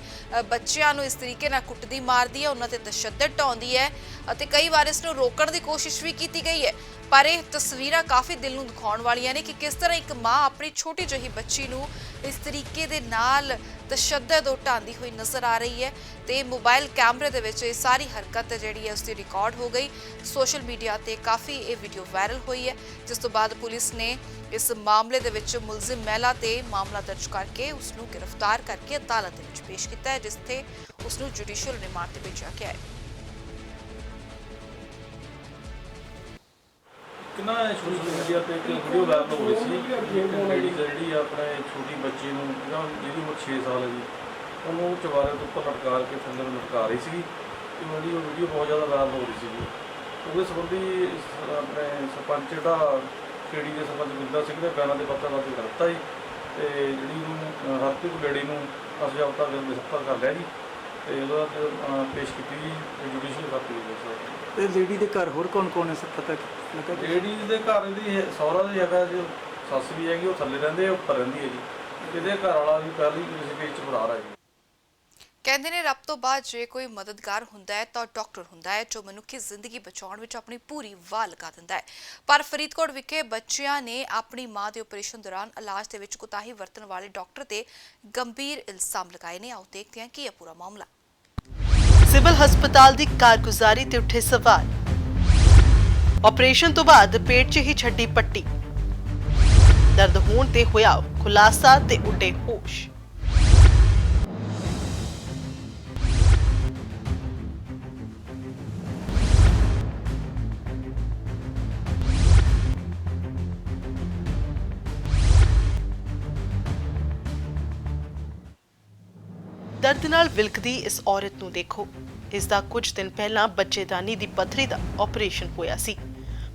ਬੱਚਿਆਂ ਨੂੰ ਇਸ ਤਰੀਕੇ ਨਾਲ ਕੁੱਟਦੀ ਮਾਰਦੀ ਹੈ, ਉਹਨਾਂ ਤੇ ਤਸ਼ੱਦਦ ਢਾਉਂਦੀ ਹੈ ਅਤੇ ਕਈ ਵਾਰ ਇਸ ਨੂੰ ਰੋਕਣ ਦੀ ਕੋਸ਼ਿਸ਼ ਵੀ ਕੀਤੀ ਗਈ ਹੈ। ਪਰ ਇਹ ਤਸਵੀਰਾਂ ਕਾਫੀ ਦਿਲ ਨੂੰ ਦਿਖਾਉਣ ਵਾਲੀਆਂ ਨੇ ਕਿ ਕਿਸ ਤਰ੍ਹਾਂ ਇੱਕ ਮਾਂ ਆਪਣੀ ਛੋਟੀ ਜਿਹੀ ਬੱਚੀ ਨੂੰ ਇਸ ਤਰੀਕੇ ਦੇ ਨਾਲ ਤਸ਼ੱਦਦ ਢਾਉਂਦੀ ਹੋਈ ਨਜ਼ਰ ਆ ਰਹੀ ਹੈ ਤੇ ਮੋਬਾਈਲ ਕੈਮਰੇ ਦੇ ਵਿੱਚ ਇਹ ਸਾਰੀ ਹਰਕਤ ਜਿਹੜੀ ਹੈ ਉਸ ਦੀ ਰਿਕਾਰਡ ਹੋ ਗਈ। ਸੋਸ਼ਲ ਮੀਡੀਆ ਤੇ ਕਾਫੀ ਇਹ ਵੀਡੀਓ ਵਾਇਰਲ ਹੋਈ ਹੈ ਜਿਸ ਤੋਂ ਬਾਅਦ ਪੁਲਿਸ ਨੇ ਇਸ ਮਾਮਲੇ ਦੇ ਵਿੱਚ ਮੁਲਜ਼ਮ ਮਹਿਲਾ ਤੇ ਮਾਮਲਾ ਦਰਜ ਕਰਕੇ ਉਸ ਨੂੰ ਗ੍ਰਿਫਤਾਰ ਕਰਕੇ ਅਦਾਲਤ ਦੇ ਵਿੱਚ ਪੇਸ਼ ਕੀਤਾ ਹੈ ਜਿੱਥੇ ਉਸ ਨੂੰ ਜੁਡੀਸ਼ੀਅਲ ਰਿਮਾਂਡ ਤੇ ਭੇਜਿਆ ਗਿਆ ਹੈ। ਕਿੰਨਾ ਸੋਸ਼ਲ ਮੀਡੀਆ ਤੇ ਇੱਕ ਵੀਡੀਓ ਵਾਇਰਲ ਹੋ ਰਹੀ ਸੀ ਲੇਡੀ ਜਿਹੜੀ ਆਪਣੇ ਛੋਟੀ ਬੱਚੀ ਨੂੰ ਜਿਹਦੀ ਉਮਰ 6 ਸਾਲ ਹੈ ਜੀ ਉਹਨੂੰ ਚਵਾਰੇ ਦੇ ਉੱਪਰ ਲਟਕਾ ਕੇ ਥੱਲੇ ਨੂੰ ਲਟਕਾ ਰਹੀ ਸੀਗੀ ਤੇ ਉਹਦੀ ਉਹ ਵੀਡੀਓ ਬਹੁਤ ਜ਼ਿਆਦਾ ਵਾਇਰਲ ਹੋ ਰਹੀ ਸੀਗੀ। ਉਹਦੇ ਸੰਬੰਧੀ ਆਪਣੇ ਸਰਪੰਚ ਜਿਹੜਾ ਖੇੜੀ ਦੇ ਸਰਪੰਚ ਗੁਰਦਾ ਸਿੰਘ ਦੇ ਬਿਆਨਾਂ ਦੇ ਪੱਤਰ ਦਰਜ ਕਰ ਦਿੱਤਾ ਜੀ ਤੇ ਜਿਹੜੀ ਨੂੰ ਹਰਪ੍ਰੀਤ ਲੇਡੀ ਨੂੰ ਅਸੀਂ ਆਪਦਾ ਗ੍ਰਿਫਤਾਰ ਕਰ ਲਿਆ ਜੀ ਤੇ ਉਹਦਾ ਪੇਸ਼ ਕੀਤੀ ਜੀ ਜੁਡੀਸ਼ੀਅਲ ਕਾਰਵਾਈ ਦੇ ਸਰ। ਤੇ ਲੇਡੀ ਦੇ ਘਰ ਹੋਰ ਕੌਣ ਹੈ ਸਰ ਪਤਾ ਲੱਗਾ? ਲੇਡੀ ਦੇ ਘਰ ਦੀ ਸਹੁਰਾ ਦੀ ਹੈਗਾ ਜੀ, ਸੱਸ ਵੀ ਹੈਗੀ, ਉਹ ਥੱਲੇ ਰਹਿੰਦੇ ਆ, ਉੱਪਰ ਰਹਿੰਦੀ ਹੈ ਜੀ। ਇਹਦੇ ਘਰ ਵਾਲਾ ਵੀ ਪਹਿਲੀ ਕਿਸੇ ਕੇਸ 'ਚ ਫਰਾਰ ਹੈ ਜੀ। ਕਹਿੰਦੇ ਨੇ ਰੱਬ ਤੋਂ ਬਾਅਦ ਜੇ ਕੋਈ ਮਦਦਗਾਰ ਹੁੰਦਾ ਹੈ ਤਾਂ ਡਾਕਟਰ ਹੁੰਦਾ ਹੈ ਜੋ ਮਨੁੱਖੀ ਜ਼ਿੰਦਗੀ ਬਚਾਉਣ ਵਿੱਚ ਆਪਣੀ ਪੂਰੀ ਵਾਹ ਲਗਾ ਦਿੰਦਾ ਹੈ। ਪਰ ਫਰੀਦਕੋਟ ਵਿਖੇ ਬੱਚਿਆਂ ਨੇ ਆਪਣੀ ਮਾਂ ਦੇ ਆਪਰੇਸ਼ਨ ਦੌਰਾਨ ਇਲਾਜ ਦੇ ਵਿੱਚ ਕੁਤਾਹੀ ਵਰਤਣ ਵਾਲੇ ਡਾਕਟਰ ਤੇ ਗੰਭੀਰ ਇਲਜ਼ਾਮ ਲਗਾਏ ਨੇ। ਆਓ ਦੇਖਦੇ ਹਾਂ ਕੀ ਹੈ ਪੂਰਾ ਮਾਮਲਾ। ਸਿਵਲ ਹਸਪਤਾਲ ਦੀ ਕਾਰਗੁਜ਼ਾਰੀ ਤੇ ਉੱਠੇ ਸਵਾਲ। ਆਪਰੇਸ਼ਨ ਤੋਂ ਬਾਅਦ ਪੇਟ 'ਚ ਹੀ ਛੱਡੀ ਪੱਟੀ, ਦਰਦ ਹੋਣ ਤੇ ਹੋਇਆ ਖੁਲਾਸਾ ਤੇ ਉੱਡੇ ਹੋਸ਼। ਦਰਦ ਨਾਲ ਵਿਲਕਦੀ ਇਸ ਔਰਤ ਨੂੰ ਦੇਖੋ। ਇਸ ਦਾ ਕੁਝ ਦਿਨ ਪਹਿਲਾਂ ਬੱਚੇਦਾਨੀ ਦੀ ਪੱਥਰੀ ਦਾ ਆਪਰੇਸ਼ਨ ਹੋਇਆ ਸੀ,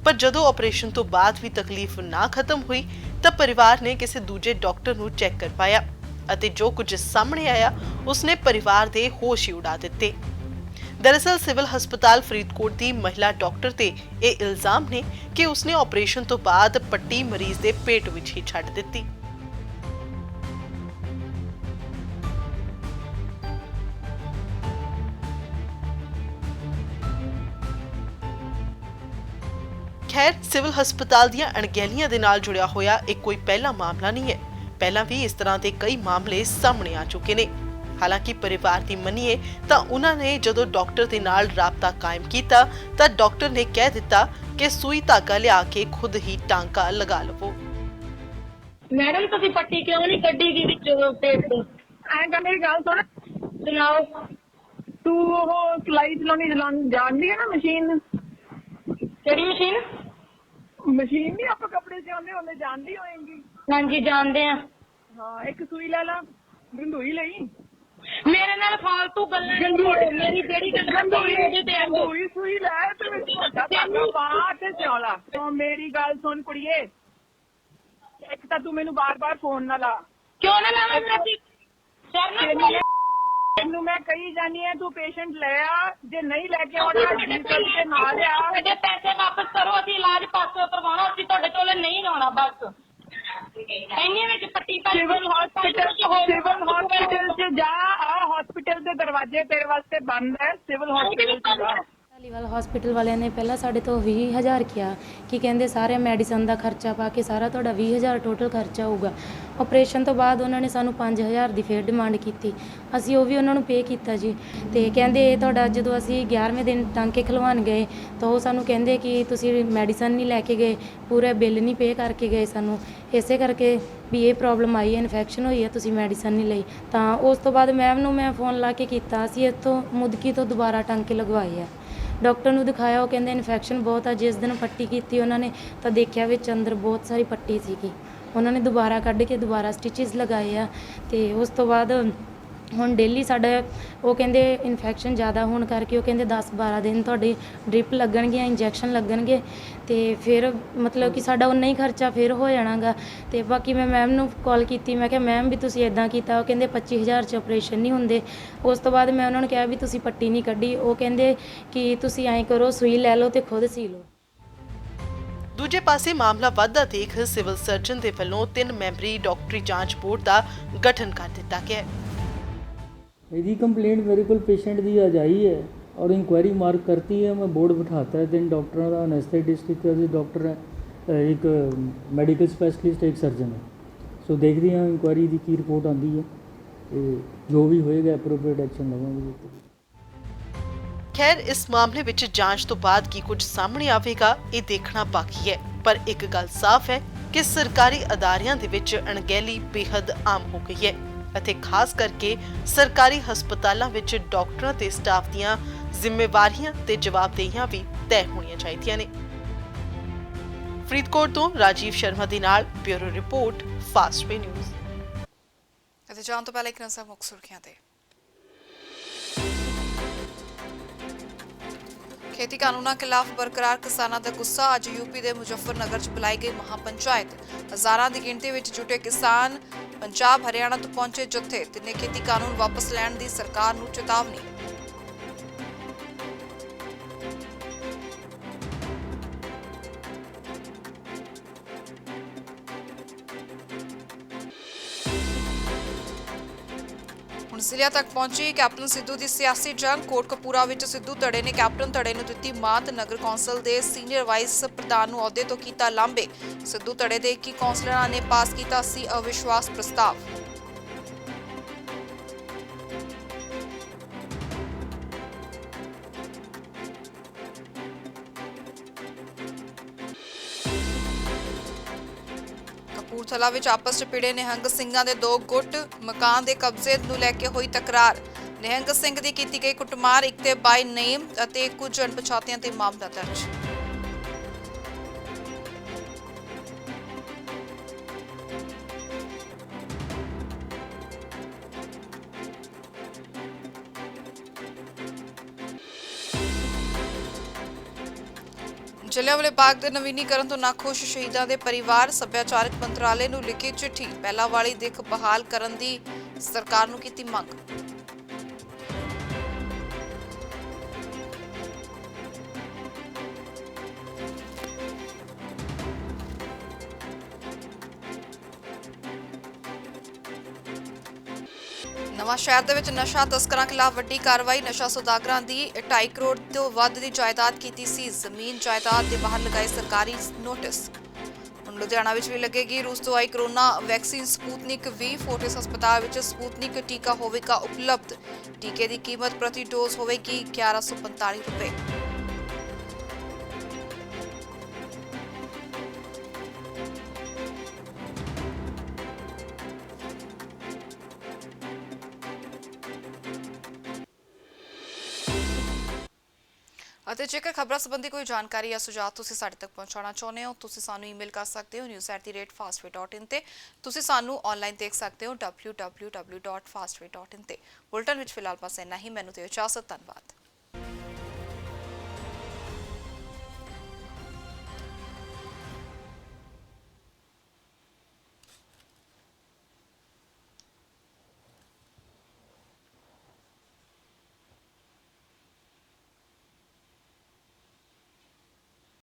ਪਰ ਜਦੋਂ ਆਪਰੇਸ਼ਨ ਤੋਂ ਬਾਅਦ ਵੀ ਤਕਲੀਫ ਨਾ ਖਤਮ ਹੋਈ ਤਾਂ ਪਰਿਵਾਰ ਨੇ ਕਿਸੇ ਦੂਜੇ ਡਾਕਟਰ ਨੂੰ ਚੈੱਕ ਕਰਵਾਇਆ ਅਤੇ ਜੋ ਕੁਝ ਸਾਹਮਣੇ ਆਇਆ ਉਸਨੇ ਪਰਿਵਾਰ ਦੇ ਹੋਸ਼ ਹੀ ਉਡਾ ਦਿੱਤੇ। ਦਰਅਸਲ ਸਿਵਲ ਹਸਪਤਾਲ ਫਰੀਦਕੋਟ ਦੀ ਮਹਿਲਾ ਡਾਕਟਰ ਤੇ ਇਹ ਇਲਜ਼ਾਮ ਨੇ ਕਿ ਉਸਨੇ ਆਪਰੇਸ਼ਨ ਤੋਂ ਬਾਅਦ ਪੱਟੀ ਮਰੀਜ਼ ਦੇ ਪੇਟ ਵਿੱਚ ਹੀ ਛੱਡ ਦਿੱਤੀ। खैर सिविल हस्पताल ਦੀਆਂ ਅਣਗਹਿਲੀਆਂ ਦੇ ਨਾਲ ਜੁੜਿਆ ਹੋਇਆ ਇਹ ਕੋਈ ਪਹਿਲਾ ਮਾਮਲਾ ਨਹੀਂ ਹੈ। ਪਹਿਲਾਂ ਵੀ ਇਸ ਤਰ੍ਹਾਂ ਦੇ ਕਈ ਮਾਮਲੇ ਸਾਹਮਣੇ ਆ ਚੁੱਕੇ ਨੇ। ਹਾਲਾਂਕਿ ਪਰਿਵਾਰ ਦੀ ਮੰਨੀਏ ਤਾਂ ਉਹਨਾਂ ਨੇ ਜਦੋਂ ਡਾਕਟਰ ਦੇ ਨਾਲ ਰਾਬਤਾ ਕਾਇਮ ਕੀਤਾ ਤਾਂ ਡਾਕਟਰ ਨੇ ਕਹਿ ਦਿੱਤਾ ਕਿ ਸੂਈ ਧਾਗਾ ਲਿਆ ਕੇ ਖੁਦ ਹੀ ਟਾਂਕਾ ਲਗਾ ਲਵੋ। ਮੈਡਮ ਤੁਸੀਂ ਪੱਟੀ ਕਿਉਂ ਨਹੀਂ ਕੱਢੀ ਗਈ ਵਿੱਚੋਂ ਪੇਟ ਤੋਂ? ਐਂ ਤਾਂ ਮੇਰੀ ਗੱਲ ਸੁਣ, ਸੁਣਾਓ। ਤੂੰ ਉਹ ਸਲਾਈ ਚਲਾਉਣੀ ਜਾਣਦੀ ਹੈ ਨਾ ਮਸ਼ੀਨ? ਕਿਹੜੀ ਮਸ਼ੀਨ? ਮਸ਼ੀਨ ਨਹੀਂ ਆਪਾਂ ਕੱਪੜੇ ਸਿਉਂਦੇ ਹੁੰਦੇ, ਜਾਣਦੀ ਹੋਏਗੀ। ਹਾਂਜੀ ਜਾਣਦੇ ਆ। ਹਾਂ ਇੱਕ ਸੂਈ ਲੈ ਲਾ, ਗੰਢੂਈ ਲਈ। ਮੇਰੇ ਨਾਲ ਫਾਲਤੂ ਗੱਲਾਂ ਮੇਰੀ ਜਿਹੜੀ ਗੰਢੂਈ ਸੂਈ ਲੈ ਤੇ ਵੱਡਾ ਧਾਗਾ ਪਾ ਤੇ ਸਿਉਲਾ। ਮੇਰੀ ਗੱਲ ਸੁਣ ਕੁੜੀਏ, ਇੱਕ ਤਾਂ ਤੂੰ ਮੈਨੂੰ ਬਾਰ-ਬਾਰ ਫੋਨ ਨਾ ਲਾ। ਕਿਉਂ ਨਾ ਲਾਵਾਂ? ਤੈਨੂੰ ਮੈਂ ਕਹੀ ਜਾਨੀ ਆ ਤੂੰ ਪੇਸ਼ੈਂਟ ਲੈ ਆ, ਜੇ ਨਹੀਂ ਲੈ ਕੇ ਆਉਣਾ ਤੇ ਨਾਲ ਆ। ਸਾਡੇ ਪੈਸੇ ਵਾਪਸ ਕਰੋ, ਅਸੀਂ ਇਲਾਜ ਪਾਸੋਂ ਕਰਵਾਉਣਾ, ਅਸੀਂ ਤੁਹਾਡੇ ਕੋਲ ਨਹੀਂ ਲਾਉਣਾ। ਬਸ ਇੰਨੇ ਵਿੱਚ ਪੱਟੀ ਸਿਵਲ ਹਸਪੀਟਲ ਚ ਜਾ। ਹਸਪੀਟਲ ਦੇ ਦਰਵਾਜ਼ੇ ਤੇਰੇ ਵਾਸਤੇ ਬੰਦ ਹੈ। ਸਿਵਲ ਹਸਪੀਟਲ ਚ ਜਾ। ਧਾਲੀਵਾਲ ਹਸਪੀਟਲ ਵਾਲਿਆਂ ਨੇ ਪਹਿਲਾਂ ਸਾਡੇ ਤੋਂ 20,000 ਕਿਹਾ ਕਿ ਕਹਿੰਦੇ ਸਾਰੇ ਮੈਡੀਸਨ ਦਾ ਖਰਚਾ ਪਾ ਕੇ ਸਾਰਾ ਤੁਹਾਡਾ 20,000 ਟੋਟਲ ਖਰਚਾ ਹੋਊਗਾ। ਆਪਰੇਸ਼ਨ ਤੋਂ ਬਾਅਦ ਉਹਨਾਂ ਨੇ ਸਾਨੂੰ 5,000 ਦੀ ਫੇਰ ਡਿਮਾਂਡ ਕੀਤੀ। ਅਸੀਂ ਉਹ ਵੀ ਉਹਨਾਂ ਨੂੰ ਪੇ ਕੀਤਾ ਜੀ। ਤੇ ਕਹਿੰਦੇ ਤੁਹਾਡਾ ਜਦੋਂ ਅਸੀਂ 11ਵੇਂ ਦਿਨ ਟਾਂਕੇ ਖਲਵਾਉਣ ਗਏ ਤਾਂ ਉਹ ਸਾਨੂੰ ਕਹਿੰਦੇ ਕਿ ਤੁਸੀਂ ਮੈਡੀਸਨ ਨਹੀਂ ਲੈ ਕੇ ਗਏ, ਪੂਰਾ ਬਿੱਲ ਨਹੀਂ ਪੇ ਕਰਕੇ ਗਏ ਸਾਨੂੰ, ਇਸੇ ਕਰਕੇ ਵੀ ਇਹ ਪ੍ਰੋਬਲਮ ਆਈ ਹੈ, ਇਨਫੈਕਸ਼ਨ ਹੋਈ ਹੈ, ਤੁਸੀਂ ਮੈਡੀਸਨ ਨਹੀਂ ਲਈ। ਤਾਂ ਉਸ ਤੋਂ ਬਾਅਦ ਮੈਮ ਨੂੰ ਮੈਂ ਫੋਨ ਲਾ ਕੇ ਕੀਤਾ, ਅਸੀਂ ਇੱਥੋਂ ਮੁਦਕੀ ਤੋਂ ਦੁਬਾਰਾ ਟਾਂਕੇ ਲਗਵਾਏ ਆ। ਡਾਕਟਰ ਨੂੰ ਦਿਖਾਇਆ, ਉਹ ਕਹਿੰਦੇ ਇਨਫੈਕਸ਼ਨ ਬਹੁਤ ਆ। ਜਿਸ ਦਿਨ ਪੱਟੀ ਕੀਤੀ ਉਹਨਾਂ ਨੇ ਤਾਂ ਦੇਖਿਆ ਵਿੱਚ ਅੰਦਰ ਬਹੁਤ ਸਾਰੀ ਪੱਟੀ ਸੀਗੀ। ਉਹਨਾਂ ਨੇ ਦੁਬਾਰਾ ਕੱਢ ਕੇ ਦੁਬਾਰਾ ਸਟਿਚਸ ਲਗਾਏ ਆ। ਤੇ ਉਸ ਤੋਂ ਬਾਅਦ ਹੁਣ ਡੇਲੀ ਸਾਡਾ ਉਹ ਕਹਿੰਦੇ ਇਨਫੈਕਸ਼ਨ ਜ਼ਿਆਦਾ ਹੋਣ ਕਰਕੇ ਉਹ ਕਹਿੰਦੇ 10-12 ਦਿਨ ਤੁਹਾਡੇ ਡ੍ਰਿਪ ਲੱਗਣਗੀਆਂ, ਇੰਜੈਕਸ਼ਨ ਲੱਗਣਗੇ ਤੇ ਫਿਰ ਮਤਲਬ ਕਿ ਸਾਡਾ ਉਨਾ ਹੀ ਖਰਚਾ ਫਿਰ ਹੋ ਜਾਣਾਗਾ। ਤੇ ਬਾਕੀ ਮੈਂ ਮੈਮ ਨੂੰ ਕਾਲ ਕੀਤੀ, ਮੈਂ ਕਿਹਾ ਮੈਮ ਵੀ ਤੁਸੀਂ ਇਦਾਂ ਕੀਤਾ। ਉਹ ਕਹਿੰਦੇ 25,000 ਚ ਆਪਰੇਸ਼ਨ ਨਹੀਂ ਹੁੰਦੇ। ਉਸ ਤੋਂ ਬਾਅਦ ਮੈਂ ਉਹਨਾਂ ਨੂੰ ਕਿਹਾ ਵੀ ਤੁਸੀਂ ਪੱਟੀ ਨਹੀਂ ਕੱਢੀ। ਉਹ ਕਹਿੰਦੇ ਕਿ ਤੁਸੀਂ ਐਂ ਕਰੋ, ਸੂਈ ਲੈ ਲਓ ਤੇ ਖੁਦ ਸੀ ਲਓ। ਦੂਜੇ ਪਾਸੇ ਮਾਮਲਾ ਵਧਦਾ ਦੇਖ ਸਿਵਲ ਸਰਜਨ ਦੇ ਵੱਲੋਂ 3 ਮੈਂਬਰੀ ਡਾਕਟਰੀ ਜਾਂਚ ਬੋਰਡ ਦਾ ਗਠਨ ਕਰ ਦਿੱਤਾ ਗਿਆ ਹੈ। यदि कंप्लेंट मेरे को पेशेंट की आज आई है और इंक्वायरी मार्क करती है, मैं बोर्ड बिठाता है 3 डॉक्टरों का, एनेस्थेटिस्ट डॉक्टर है, एक मैडिकल स्पैशलिस्ट, एक सर्जन है। सो देखते हैं इंक्वायरी की रिपोर्ट आती है तो जो भी होएगा एप्रोप्रिएट एक्शन लवांगे। खैर इस मामले ਵਿੱਚ ਜਾਂਚ ਤੋਂ ਬਾਅਦ ਕੀ ਕੁਝ ਸਾਹਮਣੇ ਆਵੇਗਾ ਇਹ ਦੇਖਣਾ ਬਾਕੀ ਹੈ, ਪਰ ਇੱਕ ਗੱਲ ਸਾਫ਼ ਹੈ ਕਿ ਸਰਕਾਰੀ ਅਦਾਰਿਆਂ ਦੇ ਵਿੱਚ ਅਣਗਹਿਲੀ ਬੇहद ਆਮ ਹੋ ਗਈ ਹੈ ਅਤੇ ਖਾਸ ਕਰਕੇ ਸਰਕਾਰੀ ਹਸਪਤਾਲਾਂ ਵਿੱਚ ਡਾਕਟਰਾਂ ਤੇ ਸਟਾਫ ਦੀਆਂ ਜ਼ਿੰਮੇਵਾਰੀਆਂ ਤੇ ਜਵਾਬਦੇਹੀਆਂ ਵੀ ਤੈਅ ਹੋਣੀਆਂ ਚਾਹੀਦੀਆਂ ਨੇ। ਫਰੀਦਕੋਟ ਤੋਂ ਰਾਜੀਵ ਸ਼ਰਮਾ ਦੇ ਨਾਲ bureau report fast way news. ਅਤੇ ਜਾਣ ਤੋਂ ਪਹਿਲਾਂ ਇੱਕ ਨਜ਼ਰ ਮੁੱਖ ਸੁਰਖੀਆਂ ਤੇ। खेती कानूनों खिलाफ बरकरार किसानों का गुस्सा। अज यूपी के मुजफ्फरनगर च बुलाई गई महापंचायत। हज़ारां की गिणती में जुटे किसान पंजाब हरियाणा तो पहुंचे जत्थे। तिन्ने खेती कानून वापस लैण की सरकार नूं चेतावनी। ਹੁਣ ਜ਼ਿਲ੍ਹਿਆਂ ਤੱਕ ਪਹੁੰਚੀ ਕੈਪਟਨ ਸਿੱਧੂ ਦੀ ਸਿਆਸੀ ਜੰਗ। ਕੋਟਕਪੂਰਾ ਵਿੱਚ ਸਿੱਧੂ ਧੜੇ ਨੇ ਕੈਪਟਨ ਧੜੇ ਨੂੰ ਦਿੱਤੀ ਮਾਤ। ਨਗਰ ਕੌਂਸਲ ਦੇ ਸੀਨੀਅਰ ਵਾਈਸ ਪ੍ਰਧਾਨ ਨੂੰ ਅਹੁਦੇ ਤੋਂ ਕੀਤਾ ਲਾਂਭੇ। ਸਿੱਧੂ ਧੜੇ ਦੇ 21 ਕੌਂਸਲਰਾਂ ਨੇ ਪਾਸ ਕੀਤਾ ਸੀ ਅਵਿਸ਼ਵਾਸ ਪ੍ਰਸਤਾਵ। ਕਪੂਰਥਲਾ ਵਿੱਚ ਆਪਸ 'ਚ ਭਿੜੇ ਨਿਹੰਗ ਸਿੰਘਾਂ ਦੇ ਦੋ ਗੁੱਟ। ਮਕਾਨ ਦੇ ਕਬਜ਼ੇ ਨੂੰ ਲੈ ਕੇ ਹੋਈ ਤਕਰਾਰ। ਨਿਹੰਗ ਸਿੰਘ ਦੀ ਕੀਤੀ ਗਈ ਕੁੱਟਮਾਰ। ਇੱਕ ਤੇ ਬਾਈ ਨੇਮ ਅਤੇ ਕੁਝ ਅਣਪਛਾਤਿਆਂ ਤੇ ਮਾਮਲਾ ਦਰਜ। ਜਲਿਆਂਵਾਲੇ ਬਾਗ ਦੇ ਨਵੀਨੀਕਰਨ ਤੋਂ ਨਾਖੁਸ਼ ਸ਼ਹੀਦਾਂ ਦੇ ਪਰਿਵਾਰ। ਸੱਭਿਆਚਾਰਕ ਮੰਤਰਾਲੇ ਨੂੰ ਲਿਖੀ ਚਿੱਠੀ। ਪਹਿਲਾਂ ਵਾਲੀ ਦਿੱਖ ਬਹਾਲ ਕਰਨ ਦੀ ਸਰਕਾਰ ਨੂੰ ਕੀਤੀ ਮੰਗ। ਨਵਾਂ ਸ਼ਹਿਰ ਦੇ ਵਿੱਚ ਨਸ਼ਾ ਤਸਕਰਾਂ ਖਿਲਾਫ ਵੱਡੀ ਕਾਰਵਾਈ। ਨਸ਼ਾ ਸੌਦਾਗਰਾਂ ਦੀ 2.5 ਕਰੋੜ ਤੋਂ ਵੱਧ ਦੀ ਜਾਇਦਾਦ ਕੀਤੀ ਸੀ। ਜ਼ਮੀਨ ਜਾਇਦਾਦ ਦੇ ਬਾਹਰ ਲਗਾਏ ਸਰਕਾਰੀ ਨੋਟਿਸ। ਹੁਣ ਲੁਧਿਆਣਾ ਵਿੱਚ ਵੀ ਲੱਗੇਗੀ ਰੂਸ ਤੋਂ ਆਈ corona vaccine Sputnik V। Fortis ਹਸਪਤਾਲ ਵਿੱਚ ਸਪੂਤਨਿਕ ਟੀਕਾ ਹੋਵੇਗਾ ਉਪਲਬਧ। ਟੀਕੇ ਦੀ ਕੀਮਤ ਪ੍ਰਤੀ ਡੋਜ਼ ਹੋਵੇਗੀ 1145 ਰੁਪਏ। ਅਤੇ ਜੇਕਰ ਖਬਰਾਂ ਸੰਬੰਧੀ ਕੋਈ ਜਾਣਕਾਰੀ ਜਾਂ ਸੁਝਾਅ ਤੁਸੀਂ ਸਾਡੇ ਤੱਕ ਪਹੁੰਚਾਉਣਾ ਚਾਹੁੰਦੇ ਹੋ, ਤੁਸੀਂ ਸਾਨੂੰ ਈਮੇਲ ਕਰ ਸਕਦੇ ਹੋ news@fastway.in ਤੇ। ਤੁਸੀਂ ਸਾਨੂੰ ਆਨਲਾਈਨ ਦੇਖ ਸਕਦੇ ਹੋ www.fastway.in ਤੇ। ਬੁਲਟਨ ਵਿੱਚ ਫਿਲਹਾਲ ਬਸ ਇੰਨਾ ਹੀ। ਮੈਨੂੰ ਦਿਓ ਇਜਾਜ਼ਤ। ਧੰਨਵਾਦ।